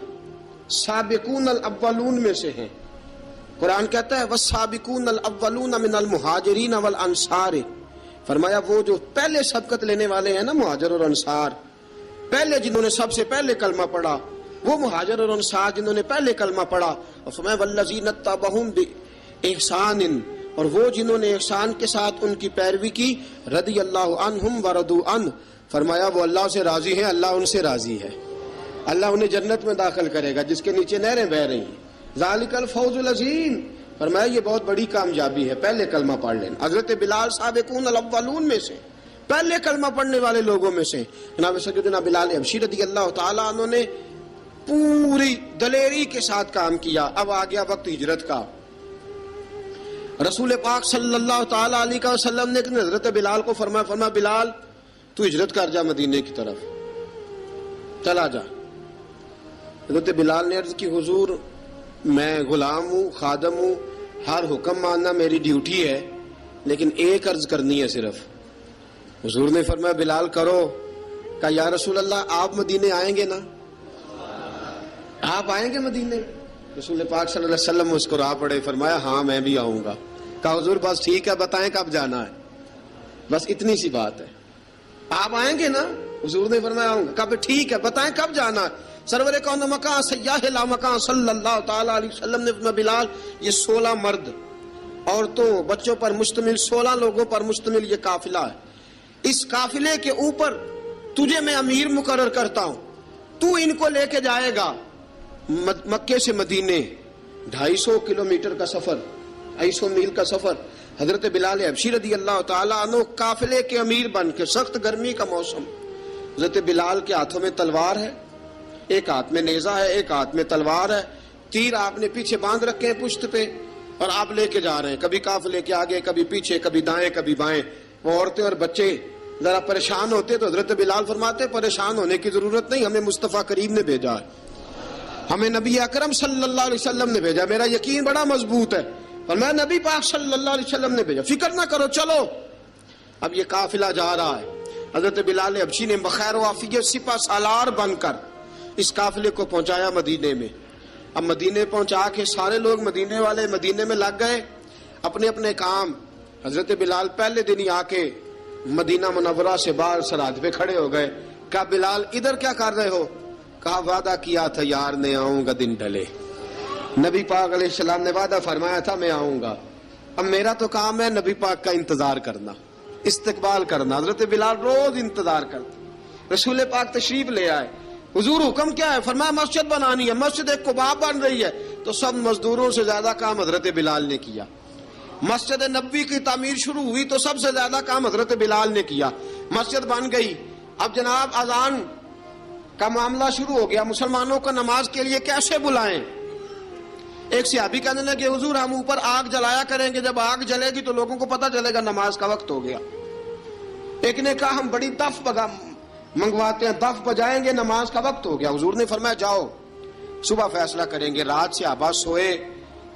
سابقون الاولون میں سے ہیں. قرآن کہتا ہے والسابقون الاولون من المہاجرین والانصار. فرمایا وہ جو پہلے سبقت لینے والے ہیں نا مہاجر اور انصار، پہلے جنہوں نے سب سے پہلے کلمہ پڑھا، وہ مہاجر اور انصار جنہوں نے پہلے کلمہ پڑھا. اور فرمایا والذین اتبعوہم بإحسان، اور وہ جنہوں نے احسان کے ساتھ ان کی پیروی کی، رضی اللہ عنہم ورضوا عنہ. فرمایا وہ اللہ سے راضی ہیں، اللہ ان سے راضی ہے، اللہ انہیں جنت میں داخل کرے گا جس کے نیچے نہریں بہہ رہی ہیں. ذالک الفوز العظیم. فرمایا یہ بہت بڑی کامیابی ہے، پہلے کلمہ پڑھ لینا. حضرت بلال سابقون الاولون میں سے، پہلے کلمہ پڑھنے والے لوگوں میں سے. جناب سیدنا بلال حبشی رضی اللہ تعالیٰ عنہ نے پوری دلیری کے ساتھ کام کیا. اب آ گیا وقت ہجرت کا. رسول پاک صلی اللہ تعالیٰ علیہ وسلم نے حضرت بلال کو فرمایا بلال تو ہجرت کر جا مدینے کی طرف، چلا جا. حضرت بلال نے عرض کی حضور میں غلام ہوں، خادم ہوں، ہر حکم ماننا میری ڈیوٹی ہے، لیکن ایک عرض کرنی ہے صرف. حضور نے فرمایا بلال کرو. کہا یا رسول اللہ آپ مدینے آئیں گے نا؟ آپ آئیں گے مدینے؟ رسول پاک صلی اللہ علیہ وسلم مسکرا پڑے، فرمایا ہاں میں بھی آؤں گا. کہا حضور بس ٹھیک ہے، بتائیں کب جانا ہے، بس اتنی سی بات ہے. آپ آئیں گے نا؟ حضور نے فرمایا آؤں گا. کہا ٹھیک ہے، بتائیں کب جانا ہے. سرور کون مکان سیاح لا مکان صلی اللہ تعالی علیہ وسلم نے فرمایا بلال یہ 16 مرد، عورتوں، بچوں پر مشتمل 16 لوگوں پر مشتمل یہ قافلہ ہے. اس قافلے کے اوپر تجھے میں امیر مقرر کرتا ہوں، تو ان کو لے کے جائے گا مکے سے مدینے. 250 کلومیٹر کا سفر، 250 میل کا سفر. حضرت بلال حبشی رضی اللہ تعالیٰ عنہ قافلے کے امیر بن کے، سخت گرمی کا موسم. حضرت بلال کے ہاتھوں میں تلوار ہے، ایک ہاتھ میں نیزہ ہے، ایک ہاتھ میں تلوار ہے. تیر آپ نے پیچھے باندھ رکھے ہیں پشت پہ، اور آپ لے کے جا رہے ہیں، کبھی قافلے کے آگے، کبھی پیچھے، کبھی دائیں کبھی بائیں. وہ عورتیں اور بچے ذرا پریشان ہوتے تو حضرت بلال فرماتے پریشان ہونے کی ضرورت نہیں، ہمیں مصطفیٰ کریم نے بھیجا ہے، ہمیں نبی اکرم صلی اللہ علیہ وسلم نے بھیجا. میرا یقین بڑا مضبوط ہے، اور میں نبی پاک صلی اللہ علیہ وسلم نے بھیجا، فکر نہ کرو، چلو. اب یہ قافلہ جا رہا ہے. حضرت بلال حبشی نے بخیر و عافیت سپہ سالار بن کر اس قافلے کو پہنچایا مدینے میں. اب مدینے پہنچا کے سارے لوگ مدینے والے مدینے میں لگ گئے اپنے اپنے کام. حضرت بلال پہلے دن ہی آ کے مدینہ منورہ سے باہر سرحد پہ کھڑے ہو گئے. کہا بلال ادھر کیا کر رہے ہو؟ کہا وعدہ کیا تھا یار نے آؤں گا دن ڈھلے. نبی پاک علیہ السلام نے وعدہ فرمایا تھا میں آؤں گا. اب میرا تو کام ہے نبی پاک کا انتظار کرنا، استقبال کرنا. حضرت بلال روز انتظار کرتے. رسول پاک تشریف لے آئے. حضور حکم کیا ہے؟ فرمایا مسجد بنانی ہے. مسجد قباء بن رہی ہے. تو سب مزدوروں سے زیادہ کام حضرت بلال نے کیا. مسجد نبوی کی تعمیر شروع ہوئی تو سب سے زیادہ کام حضرت بلال نے کیا. مسجد بن گئی. اب جناب اذان کا معاملہ شروع ہو گیا. مسلمانوں کو نماز کے لیے کیسے بلائیں؟ ایک صحابی کہنے لگے حضور ہم اوپر آگ جلایا کریں گے، جب آگ جلے گی تو لوگوں کو پتہ چلے گا نماز کا وقت ہو گیا. ایک نے کہا ہم بڑی دف منگواتے ہیں، دف بجائیں گے، نماز کا وقت ہو گیا. حضور نے فرمایا جاؤ صبح فیصلہ کریں گے. رات سے صحابہ سوئے.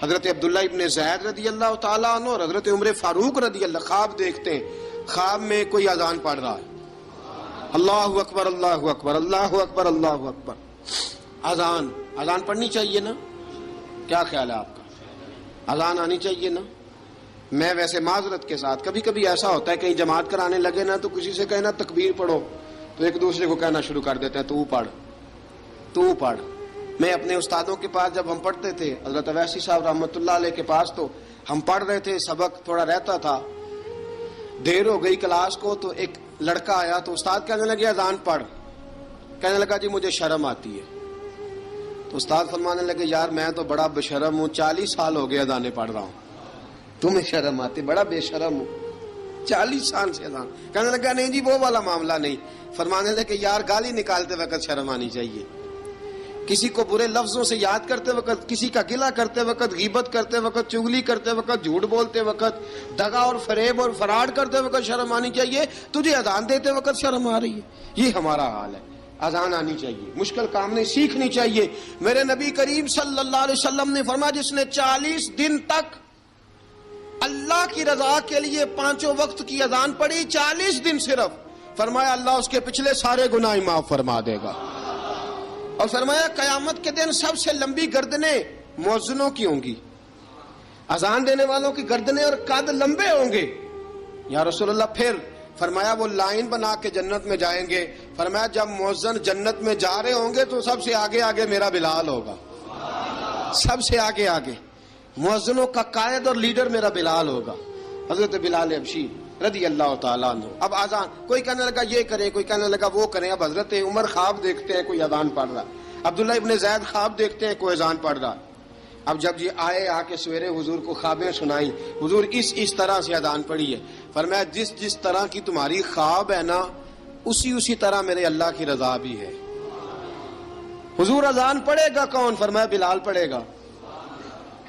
حضرت عبداللہ ابن زید رضی اللہ تعالیٰ عنہ اور حضرت عمر فاروق رضی اللہ خواب دیکھتے ہیں. خواب میں کوئی اذان پڑھ رہا ہے، اللہ اکبر اللہ اکبر اللہ اکبر اللہ اکبر، اذان پڑھنی چاہیے نا؟ کیا خیال ہے آپ کا؟ اذان آنی چاہیے نا؟ میں ویسے معذرت کے ساتھ کبھی کبھی ایسا ہوتا ہے کہیں جماعت کرانے لگے نا تو کسی سے کہنا تکبیر پڑھو تو ایک دوسرے کو کہنا شروع کر دیتے ہیں تو پڑھ۔ میں اپنے استادوں کے پاس جب ہم پڑھتے تھے، حضرت اویسی صاحب رحمۃ اللہ علیہ کے پاس، تو ہم پڑھ رہے تھے، سبق تھوڑا رہتا تھا، دیر ہو گئی کلاس کو تو ایک لڑکا آیا تو استاد کہنے لگے اذان پڑھ، کہنے لگا جی مجھے شرم آتی ہے۔ تو استاد فرمانے لگے یار میں تو بڑا بے شرم ہوں، 40 سال ہو گئے اذانیں پڑھ رہا ہوں، تمہیں شرم آتی؟ بڑا بے شرم ہوں، 40 سال سے اذان۔ کہنے لگا نہیں جی وہ والا معاملہ نہیں۔ فرمانے لگے یار گالی نکالتے وقت شرم آنی چاہیے، کسی کو برے لفظوں سے یاد کرتے وقت، کسی کا گلہ کرتے وقت، غیبت کرتے وقت، چغلی کرتے وقت، جھوٹ بولتے وقت، دغا اور فریب اور فراڈ کرتے وقت شرم آنی چاہیے، تجھے اذان دیتے وقت شرم آ رہی ہے۔ یہ ہمارا حال ہے۔ اذان آنی چاہیے، مشکل کام نہیں، سیکھنی چاہیے۔ میرے نبی کریم صلی اللہ علیہ وسلم نے فرمایا جس نے 40 دن تک اللہ کی رضا کے لیے 5 وقت کی اذان پڑھی، 40 دن صرف، فرمایا اللہ اس کے پچھلے سارے گناہ معاف فرما دے گا۔ اور فرمایا قیامت کے دن سب سے لمبی گردنیں مؤذنوں کی ہوں گی، اذان دینے والوں کی گردنیں اور قد لمبے ہوں گے۔ یا رسول اللہ پھر؟ فرمایا وہ لائن بنا کے جنت میں جائیں گے۔ فرمایا جب مؤذن جنت میں جا رہے ہوں گے تو سب سے آگے آگے میرا بلال ہوگا، سب سے آگے آگے مؤذنوں کا قائد اور لیڈر میرا بلال ہوگا، حضرت بلال حبشی رضی اللہ تعالیٰ عنہ۔ اب اذان کوئی کہنے لگا یہ کریں، کوئی کہنے لگا وہ کریں۔ اب حضرت عمر خواب دیکھتے ہیں کوئی اذان پڑھ رہا، عبداللہ ابن زید خواب دیکھتے ہیں کوئی اذان پڑھ رہا۔ اب جب یہ آئے آ کے سویرے حضور کو خوابیں سنائی، حضور اس طرح سے اذان پڑھی ہے۔ فرمایا جس طرح کی تمہاری خواب ہے نا اسی طرح میرے اللہ کی رضا بھی ہے۔ حضور اذان پڑھے گا کون؟ فرمایا بلال پڑھے گا۔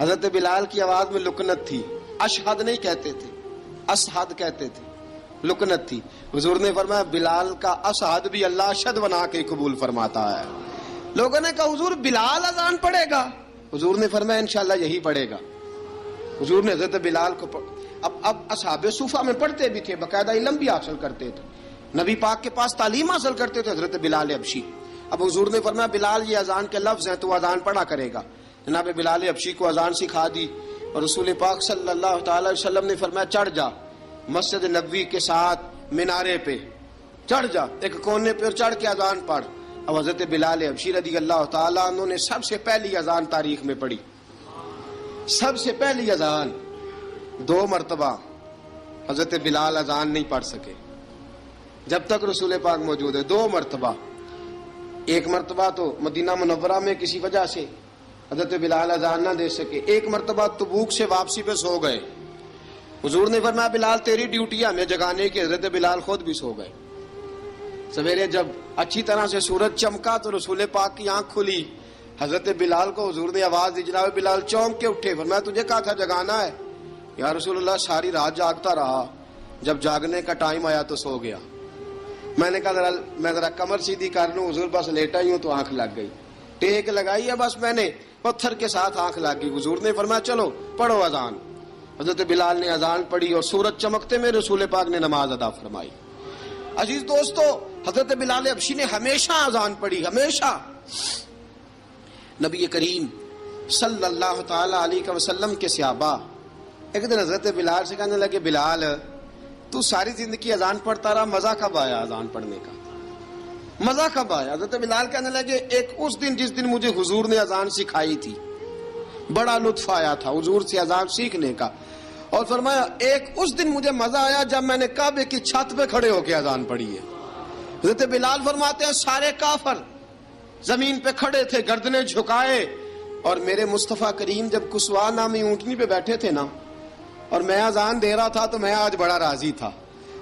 حضرت بلال کی آواز میں لکنت تھی، اشہد نہیں کہتے تھے، اسحد کہتے تھے، لکنت تھی۔ حضور نے فرمایا بلال کا اسحد بھی اللہ اشہد بنا کے قبول فرماتا ہے۔ لوگوں نے کہا حضور بلال اذان پڑھے گا؟ حضور نے فرمایا انشاءاللہ یہی پڑھے گا۔ حضور نے حضرت بلال کو اب اصحاب صوفہ میں پڑھتے بھی تھے، باقاعدہ علم بھی حاصل کرتے تھے، نبی پاک کے پاس تعلیم حاصل کرتے تھے، حضرت بلال حبشی۔ اب حضور نے فرمایا بلال یہ اذان کے لفظ ہیں تو اذان پڑھا کرے گا۔ جناب بلال حبشی کو اذان سکھا دی اور رسول پاک صلی اللہ تعالی علیہ وسلم نے فرمایا چڑھ جا مسجد نبوی کے ساتھ مینارے پہ، چڑھ جا ایک کونے پہ اور چڑھ کے اذان پڑھ۔ اب حضرت بلال حبشی رضی اللہ تعالیٰ عنہ نے سب سے پہلی اذان تاریخ میں پڑھی، سب سے پہلی اذان 2 مرتبہ حضرت بلال اذان نہیں پڑھ سکے جب تک رسول پاک موجود ہے، 2 مرتبہ۔ ایک مرتبہ تو مدینہ منورہ میں کسی وجہ سے حضرت بلال اذان نہ دے سکے، ایک مرتبہ تبوک سے واپسی پہ سو گئے۔ حضور نے فرمایا بلال تیری ڈیوٹی ہے ہمیں جگانے کی، حضرت بلال خود بھی سو گئے۔ سویرے جب اچھی طرح سے سورج چمکا تو رسول پاک کی آنکھ کھلی، حضرت بلال کو حضور نے آواز دی، جناب بلال چونک کے اٹھے، فرمایا تجھے کہا تھا جگانا ہے؟ یا رسول اللہ ساری رات جاگتا رہا، جب جاگنے کا ٹائم آیا تو سو گیا۔ میں نے کہا میں ذرا کمر سیدھی کر لوں، حضور بس لیٹا ہی ہوں تو آنکھ لگ گئی، ٹیک لگائی ہے بس میں نے، پتھر کے ساتھ آنکھ لگ گئی۔ حضور نے فرمایا چلو پڑھو اذان۔ حضرت بلال نے اذان پڑھی اور سورج چمکتے میں رسول پاک نے نماز ادا فرمائی۔ عزیز دوستو حضرت بلال حبشی نے ہمیشہ اذان پڑھی، ہمیشہ۔ نبی کریم صلی اللہ تعالی علیہ وسلم کے صحابہ ایک دن حضرت بلال سے کہنے لگے بلال تو ساری زندگی اذان پڑھتا رہا، مزہ کب آیا اذان پڑھنے کا؟ مزہ کب آیا؟ حضرت بلال کہنے لگے ایک اس دن جس دن مجھے حضور نے اذان سکھائی تھی، بڑا لطف آیا تھا حضور سے اذان سیکھنے کا، اور فرمایا ایک اس دن مجھے مزہ آیا جب میں نے کعبے کی چھت پہ کھڑے ہو کے اذان پڑھی ہے۔ حضرت بلال فرماتے ہیں سارے کافر زمین پہ کھڑے تھے گردنیں جھکائے، اور میرے مصطفیٰ کریم جب کسوا نامی اونٹنی پہ بیٹھے تھے نا اور میں اذان دے رہا تھا تو میں آج بڑا راضی تھا،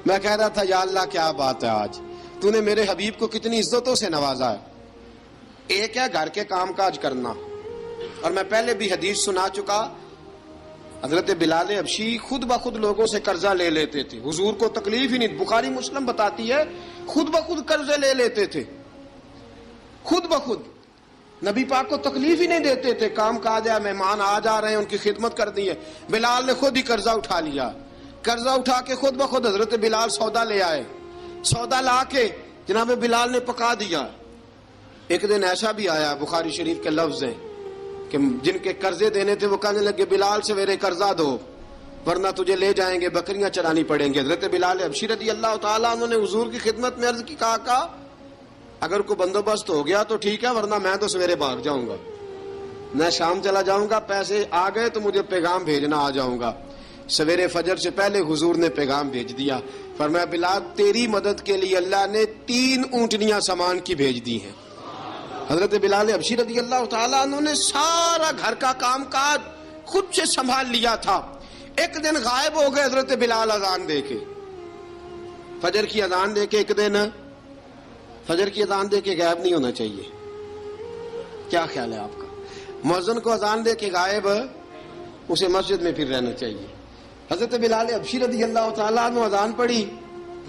میں کہہ رہا تھا یا اللہ کیا بات ہے، آج تو نے میرے حبیب کو کتنی عزتوں سے نوازا ہے۔ ایک ہے گھر کے کام کاج کرنا، اور میں پہلے بھی حدیث سنا چکا، حضرت بلال حبشی خود بخود لوگوں سے قرضہ لے لیتے تھے، حضور کو تکلیف ہی نہیں، بخاری مسلم بتاتی ہے خود بخود قرضے لے لیتے تھے، خود بخود، نبی پاک کو تکلیف ہی نہیں دیتے تھے، کام کاج ہے، مہمان آ جا رہے ہیں ان کی خدمت کر دی ہے، بلال نے خود ہی قرضہ اٹھا لیا، قرضہ اٹھا کے خود بخود حضرت بلال سودا لے آئے. سودا لا کے جناب بلال نے پکا دیا. ایک دن ایسا بھی آیا بخاری شریف کے لفظ ہیں کہ جن کے قرضے دینے تھے وہ کہنے لگے بلال سویرے قرضہ دو ورنہ تجھے لے جائیں گے, بکریاں چرانی پڑیں گے. حضرت بلال حبشی رضی اللہ تعالیٰ انہوں نے حضور کی خدمت میں عرض کی, کہا اگر کوئی بندوبست ہو گیا تو ٹھیک ہے ورنہ میں تو سویرے بھاگ جاؤں گا, میں شام چلا جاؤں گا, پیسے آ گئے تو مجھے پیغام بھیجنا, آ جاؤں گا. سویرے فجر سے پہلے حضور نے پیغام بھیج دیا. فرمایا بلال تیری مدد کے لیے اللہ نے 3 اونٹنیاں سامان کی بھیج دی ہیں. حضرت بلال حبشی رضی اللہ تعالیٰ انہوں نے سارا گھر کا کام کاج خود سے سنبھال لیا تھا. ایک دن غائب ہو گئے حضرت بلال اذان دے کے, فجر کی اذان دے کے. ایک دن فجر کی اذان دے کے غائب نہیں ہونا چاہیے, کیا خیال ہے آپ کا؟ مؤذن کو اذان دے کے غائب اسے مسجد میں پھر رہنا چاہیے. حضرت بلال حبشی رضی اللہ تعالیٰ عنہ اذان پڑھی,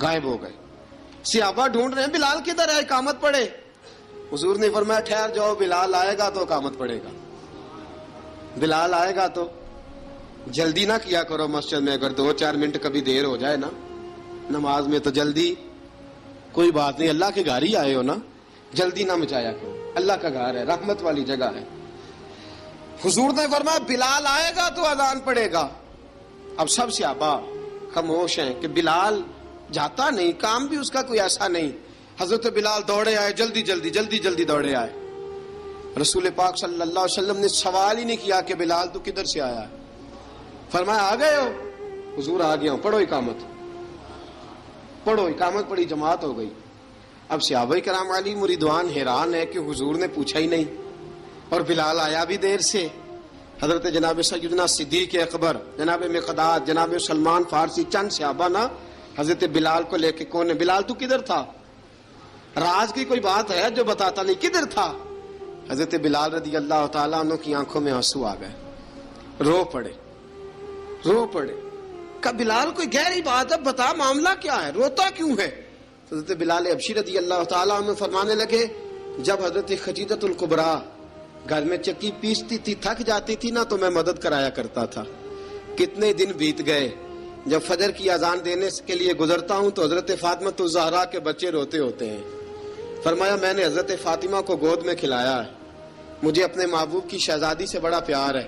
غائب ہو گئے. صحابہ ڈھونڈ رہے ہیں بلال کدھر ہے, اقامت پڑھے. حضور نے فرمایا ٹھہر جاؤ, بلال آئے گا تو اقامت پڑھے گا. بلال آئے گا تو جلدی نہ کیا کرو مسجد میں, اگر 2-4 منٹ کبھی دیر ہو جائے نا نماز میں تو جلدی کوئی بات نہیں, اللہ کے گھر ہی آئے ہو نا, جلدی نہ مچایا کرو, اللہ کا گھر ہے, رحمت والی جگہ ہے. حضور نے فرمایا بلال آئے گا تو اذان پڑے گا. اب سب صحابہ خاموش ہیں کہ بلال جاتا نہیں, کام بھی اس کا کوئی ایسا نہیں. حضرت بلال دوڑے آئے, جلدی جلدی جلدی جلدی دوڑے آئے. رسول پاک صلی اللہ علیہ وسلم نے سوال ہی نہیں کیا کہ بلال تو کدھر سے آیا ہے, فرمایا آ گئے ہو؟ حضور آ گیا ہوں, پڑھو اقامت. پڑھو اقامت پڑھی, جماعت ہو گئی. اب صحابہ کرام علی مریدوان حیران ہے کہ حضور نے پوچھا ہی نہیں اور بلال آیا بھی دیر سے. حضرت جناب سیدنا صدیق اکبر, جناب مقداد, جناب سلمان فارسی, چند صحابہ نا حضرت بلال کو لے کے, کون ہے بلال تو کدھر تھا؟ راز کی کوئی بات ہے جو بتاتا نہیں, کدھر تھا؟ حضرت بلال رضی اللہ تعالیٰ عنہ کی آنکھوں میں آنسو آ گئے, رو پڑے. کہ بلال کوئی گہری بات ہے, بتا معاملہ کیا ہے, روتا کیوں ہے؟ حضرت بلال حبشی رضی اللہ تعالیٰ عنہ فرمانے لگے جب حضرت خدیجہ الکبریٰ گھر میں چکی پیستی تھی, تھک جاتی تھی نا تو میں مدد کرایا کرتا تھا. کتنے دن بیت گئے, جب فجر کی اذان دینے کے لیے گزرتا ہوں تو حضرت فاطمہ الزہرا کے بچے روتے ہوتے ہیں. فرمایا میں نے حضرت فاطمہ کو گود میں کھلایا ہے, مجھے اپنے محبوب کی شہزادی سے بڑا پیار ہے.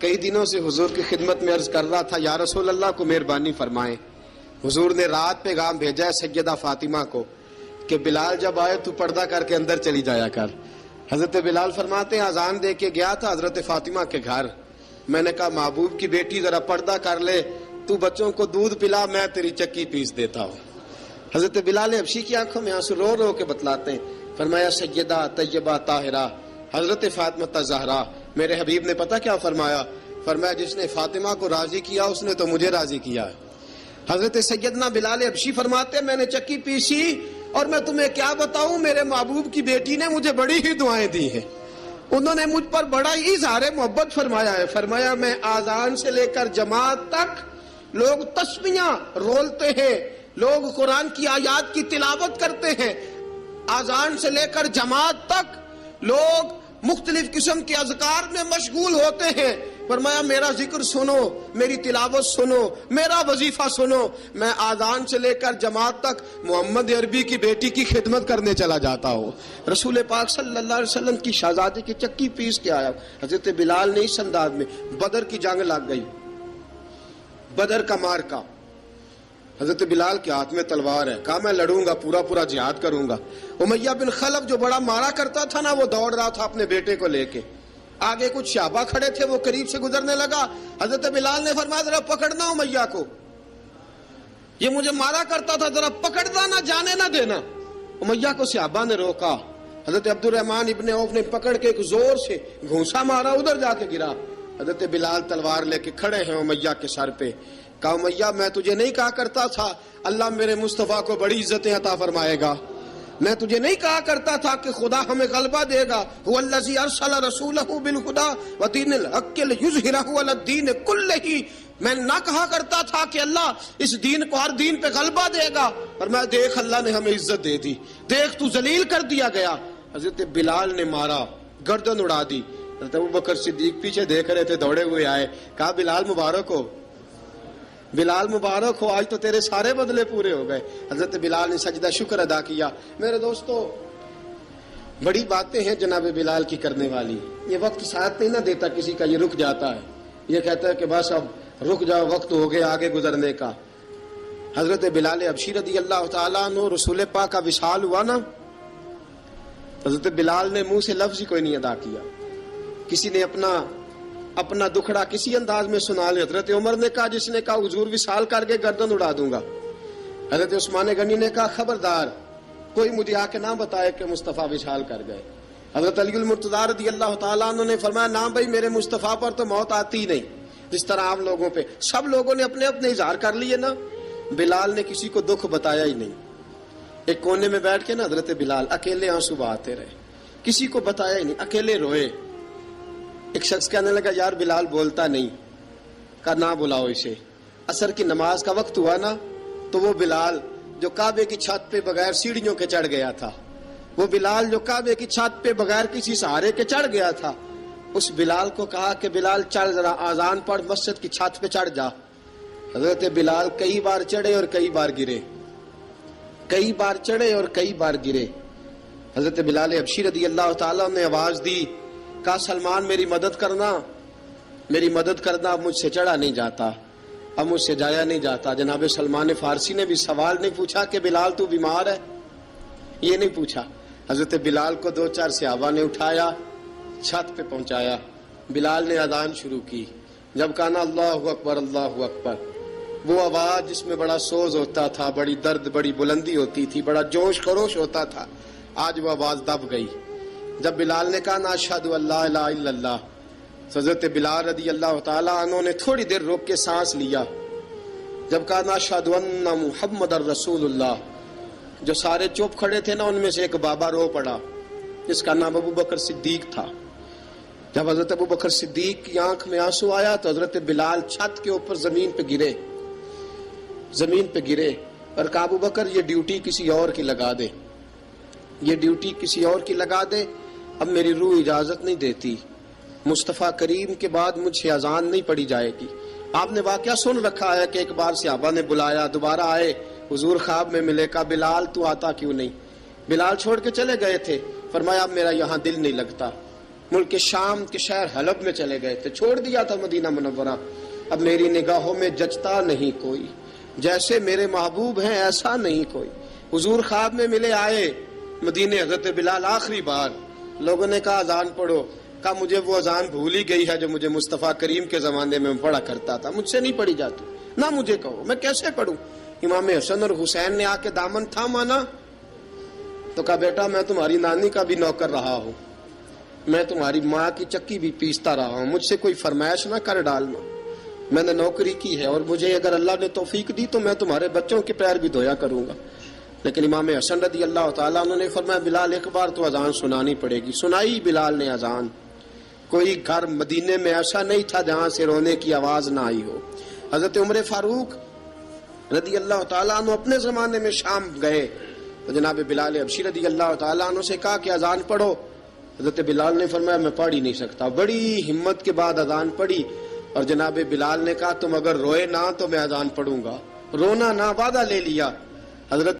کئی دنوں سے حضور کی خدمت میں عرض کر رہا تھا یا رسول اللہ کو مہربانی فرمائیں. حضور نے رات پیغام بھیجا ہے سیدہ فاطمہ کو کہ بلال جب آئے تو پردہ کر کے اندر چلی جایا کر. حضرت بلال فرماتے ہیں اذان دے کے گیا تھا حضرت فاطمہ کے گھر, میں نے کہا محبوب کی بیٹی ذرا پردہ کر لے, تو بچوں کو دودھ پلا, میں تیری چکی پیس دیتا ہوں. حضرت بلال حبشی کی آنکھوں میں آنسو رو رو کے بتلاتے ہیں. فرمایا سیدہ طیبہ طاہرہ حضرت فاطمہ الزہرا, میرے حبیب نے پتہ کیا فرمایا؟ فرمایا جس نے فاطمہ کو راضی کیا اس نے تو مجھے راضی کیا. حضرت سیدنا بلال حبشی فرماتے ہیں میں نے چکی پیسی اور میں تمہیں کیا بتاؤں, میرے محبوب کی بیٹی نے مجھے بڑی ہی دعائیں دی ہیں, انہوں نے مجھ پر بڑا ہی اظہار محبت فرمایا ہے. فرمایا میں آذان سے لے کر جماعت تک لوگ تسبیحاں رولتے ہیں, لوگ قرآن کی آیات کی تلاوت کرتے ہیں, آذان سے لے کر جماعت تک لوگ مختلف قسم کے اذکار میں مشغول ہوتے ہیں. فرمایا میرا ذکر سنو, میری تلاوت سنو, میرا وظیفہ سنو. میں آذان سے لے کر جماعت تک محمد عربی کی بیٹی کی خدمت کرنے چلا جاتا ہوں. رسول پاک صلی اللہ علیہ وسلم کی شہزادی کی چکی پیس کے آیا. حضرت بلال نے اس انداز میں, بدر کی جنگ لگ گئی, بدر کا مارکا, حضرت بلال کے ہاتھ میں تلوار ہے, کہا میں لڑوں گا, پورا جہاد کروں گا. امیہ بن خلف جو بڑا مارا کرتا تھا نا وہ دوڑ رہا تھا اپنے بیٹے کو لے کے, آگے کچھ صحابہ کھڑے تھے, وہ قریب سے گزرنے لگا. حضرت بلال نے فرمایا ذرا پکڑنا امیہ کو, یہ مجھے مارا کرتا تھا, ذرا پکڑنا, نہ جانے نہ دینا. امیہ کو صحابہ نے روکا. حضرت عبد الرحمن ابن عوف نے پکڑ کے ایک زور سے گھونسا مارا, ادھر جا کے گرا. حضرت بلال تلوار لے کے کھڑے ہیں امیہ کے سر پہ. کہا امیہ میں تجھے نہیں کہا کرتا تھا اللہ میرے مصطفیٰ کو بڑی عزتیں عطا فرمائے گا, میں تجھے نہیں کہا کرتا تھا کہ خدا ہمیں غلبہ دے گا, هو الذی ارسل رسولہ بالہدی ودین الحق لیظہرہ علی الدین کلہ, میں نہ کہا کرتا تھا کہ اللہ اس دین کو ہر دین پہ غلبہ دے گا, اور میں دیکھ اللہ نے ہمیں عزت دے دی, دیکھ تو ذلیل کر دیا گیا. حضرت بلال نے مارا, گردن اڑا دی. حضرت ابوبکر صدیق پیچھے دیکھ رہے تھے, دوڑے ہوئے آئے, کہا بلال مبارک ہو. بلال مبارک ہو، آج تو تیرے سارے بدلے پورے ہو گئے۔ حضرت بلال نے سجدہ شکر ادا کیا۔ میرے دوستو، بڑی باتیں ہیں جناب بلال کی کرنے والی۔ یہ وقت ساتھ نہیں نہ دیتا کسی کا، یہ رک جاتا ہے، یہ کہتا ہے کہ بس اب رک جاؤ، وقت ہو گیا آگے گزرنے کا۔ حضرت بلال حبشی رضی اللہ تعالیٰ عنہ، رسول پاک کا وصال ہوا نا، حضرت بلال نے منہ سے لفظ ہی کوئی نہیں ادا کیا۔ کسی نے اپنا دکھڑا کسی انداز میں سنا لیا۔ حضرت عمر نے کہا، جس نے کہا حضور وصال کر کے گردن اڑا دوں گا۔ حضرت عثمان غنی نے کہا، خبردار کوئی مجھے آ کے نہ بتائے کہ مصطفیٰ وصال کر گئے۔ حضرت علی المرتضیٰ رضی اللہ تعالیٰ عنہ نے فرمایا، نہ بھائی، میرے مصطفیٰ پر تو موت آتی ہی نہیں، جس طرح عام لوگوں پہ سب لوگوں نے اپنے اپنے اظہار کر لیے نا، بلال نے کسی کو دکھ بتایا ہی نہیں۔ ایک کونے میں بیٹھ کے نا حضرت بلال اکیلے آنسو بہاتے رہے، کسی کو بتایا ہی نہیں، اکیلے روئے۔ ایک شخص کہنے لگا، یار بلال بولتا نہیں۔ کہا، نہ بلاؤ اسے۔ عصر کی نماز کا وقت ہوا نا، تو وہ بلال جو کعبے کی چھت پہ بغیر سیڑھیوں کے چڑھ گیا تھا، وہ بلال جو کعبے کی چھت پہ بغیر کسی سہارے کے چڑھ گیا تھا، اس بلال کو کہا کہ بلال چڑھ، ذرا آذان پڑھ، مسجد کی چھت پہ چڑھ جا۔ حضرت بلال کئی بار چڑھے اور کئی بار گرے، کئی بار چڑھے اور کئی بار گرے۔ حضرت بلال حبشی رضی اللہ تعالیٰ نے آواز دی، کہا، سلمان میری مدد کرنا، میری مدد کرنا، اب مجھ سے چڑھا نہیں جاتا، اب مجھ سے جایا نہیں جاتا۔ جناب سلمان فارسی نے بھی سوال نہیں پوچھا کہ بلال تو بیمار ہے، یہ نہیں پوچھا۔ حضرت بلال کو 2-4 صحابہ نے اٹھایا، چھت پہ پہنچایا۔ بلال نے اذان شروع کی۔ جب کہا نا اللہ اکبر اللہ اکبر، وہ آواز جس میں بڑا سوز ہوتا تھا، بڑی درد، بڑی بلندی ہوتی تھی، بڑا جوش خروش ہوتا تھا، آج وہ آواز دب گئی۔ جب بلال نے کہا نا اشہد ان لا الہ الا اللہ، حضرت بلال رضی اللہ تعالیٰ عنہ نے تھوڑی دیر روک کے سانس لیا۔ جب کہا نا اشہد ان محمد الرسول اللہ، جو سارے چپ کھڑے تھے نا، ان میں سے ایک بابا رو پڑا، جس کا نام ابو بکر صدیق تھا۔ جب حضرت ابو بکر صدیق کی آنکھ میں آنسو آیا تو حضرت بلال چھت کے اوپر زمین پہ گرے، زمین پہ گرے، اور کہا، ابو بکر یہ ڈیوٹی کسی اور کی لگا دے، یہ ڈیوٹی کسی اور کی لگا دے، اب میری روح اجازت نہیں دیتی، مصطفیٰ کریم کے بعد مجھ سے اذان نہیں پڑھی جائے گی۔ آپ نے واقعہ سن رکھا ہے کہ ایک بار صحابہ نے بلایا، دوبارہ آئے، حضور خواب میں ملے، کہا، بلال تو آتا کیوں نہیں؟ بلال چھوڑ کے چلے گئے تھے۔ فرمایا، اب میرا یہاں دل نہیں لگتا۔ ملک شام کے شہر حلب میں چلے گئے تھے، چھوڑ دیا تھا مدینہ منورہ، اب میری نگاہوں میں جچتا نہیں کوئی، جیسے میرے محبوب ہیں ایسا نہیں کوئی۔ حضور خواب میں ملے، آئے مدینے، حضرت بلال آخری بار، لوگوں نے کہا اذان پڑھو، کہا مجھے وہ اذان بھول ہی گئی ہے جو مجھے مصطفیٰ کریم کے زمانے میں پڑھا کرتا تھا، مجھ سے نہیں پڑھی جاتی، نہ مجھے کہو، میں کیسے پڑھوں؟ امام حسن اور حسین نے آ کے دامن تھاما نا، تو کہا، بیٹا میں تمہاری نانی کا بھی نوکر رہا ہوں، میں تمہاری ماں کی چکی بھی پیستا رہا ہوں، مجھ سے کوئی فرمائش نہ کر ڈالنا، میں نے نوکری کی ہے، اور مجھے اگر اللہ نے توفیق دی تو میں تمہارے بچوں کے پیر بھی دھویا کروں گا۔ لیکن امام حسن رضی اللہ تعالیٰ عنہ نے فرمایا، بلال ایک بار تو اذان سنانی پڑے گی۔ سنائی بلال نے اذان۔ کوئی گھر مدینے میں ایسا نہیں تھا جہاں سے رونے کی آواز نہ آئی ہو۔ حضرت عمر فاروق رضی اللہ تعالیٰ عنہ اپنے زمانے میں شام گئے تو جناب بلال حبشی رضی اللہ تعالیٰ عنہ سے کہا کہ اذان پڑھو۔ حضرت بلال نے فرمایا، میں پڑھ ہی نہیں سکتا۔ بڑی ہمت کے بعد اذان پڑھی، اور جناب بلال نے کہا، تم اگر روئے نہ تو میں اذان پڑھوں گا، رونا نہ، وعدہ لے لیا۔ حضرت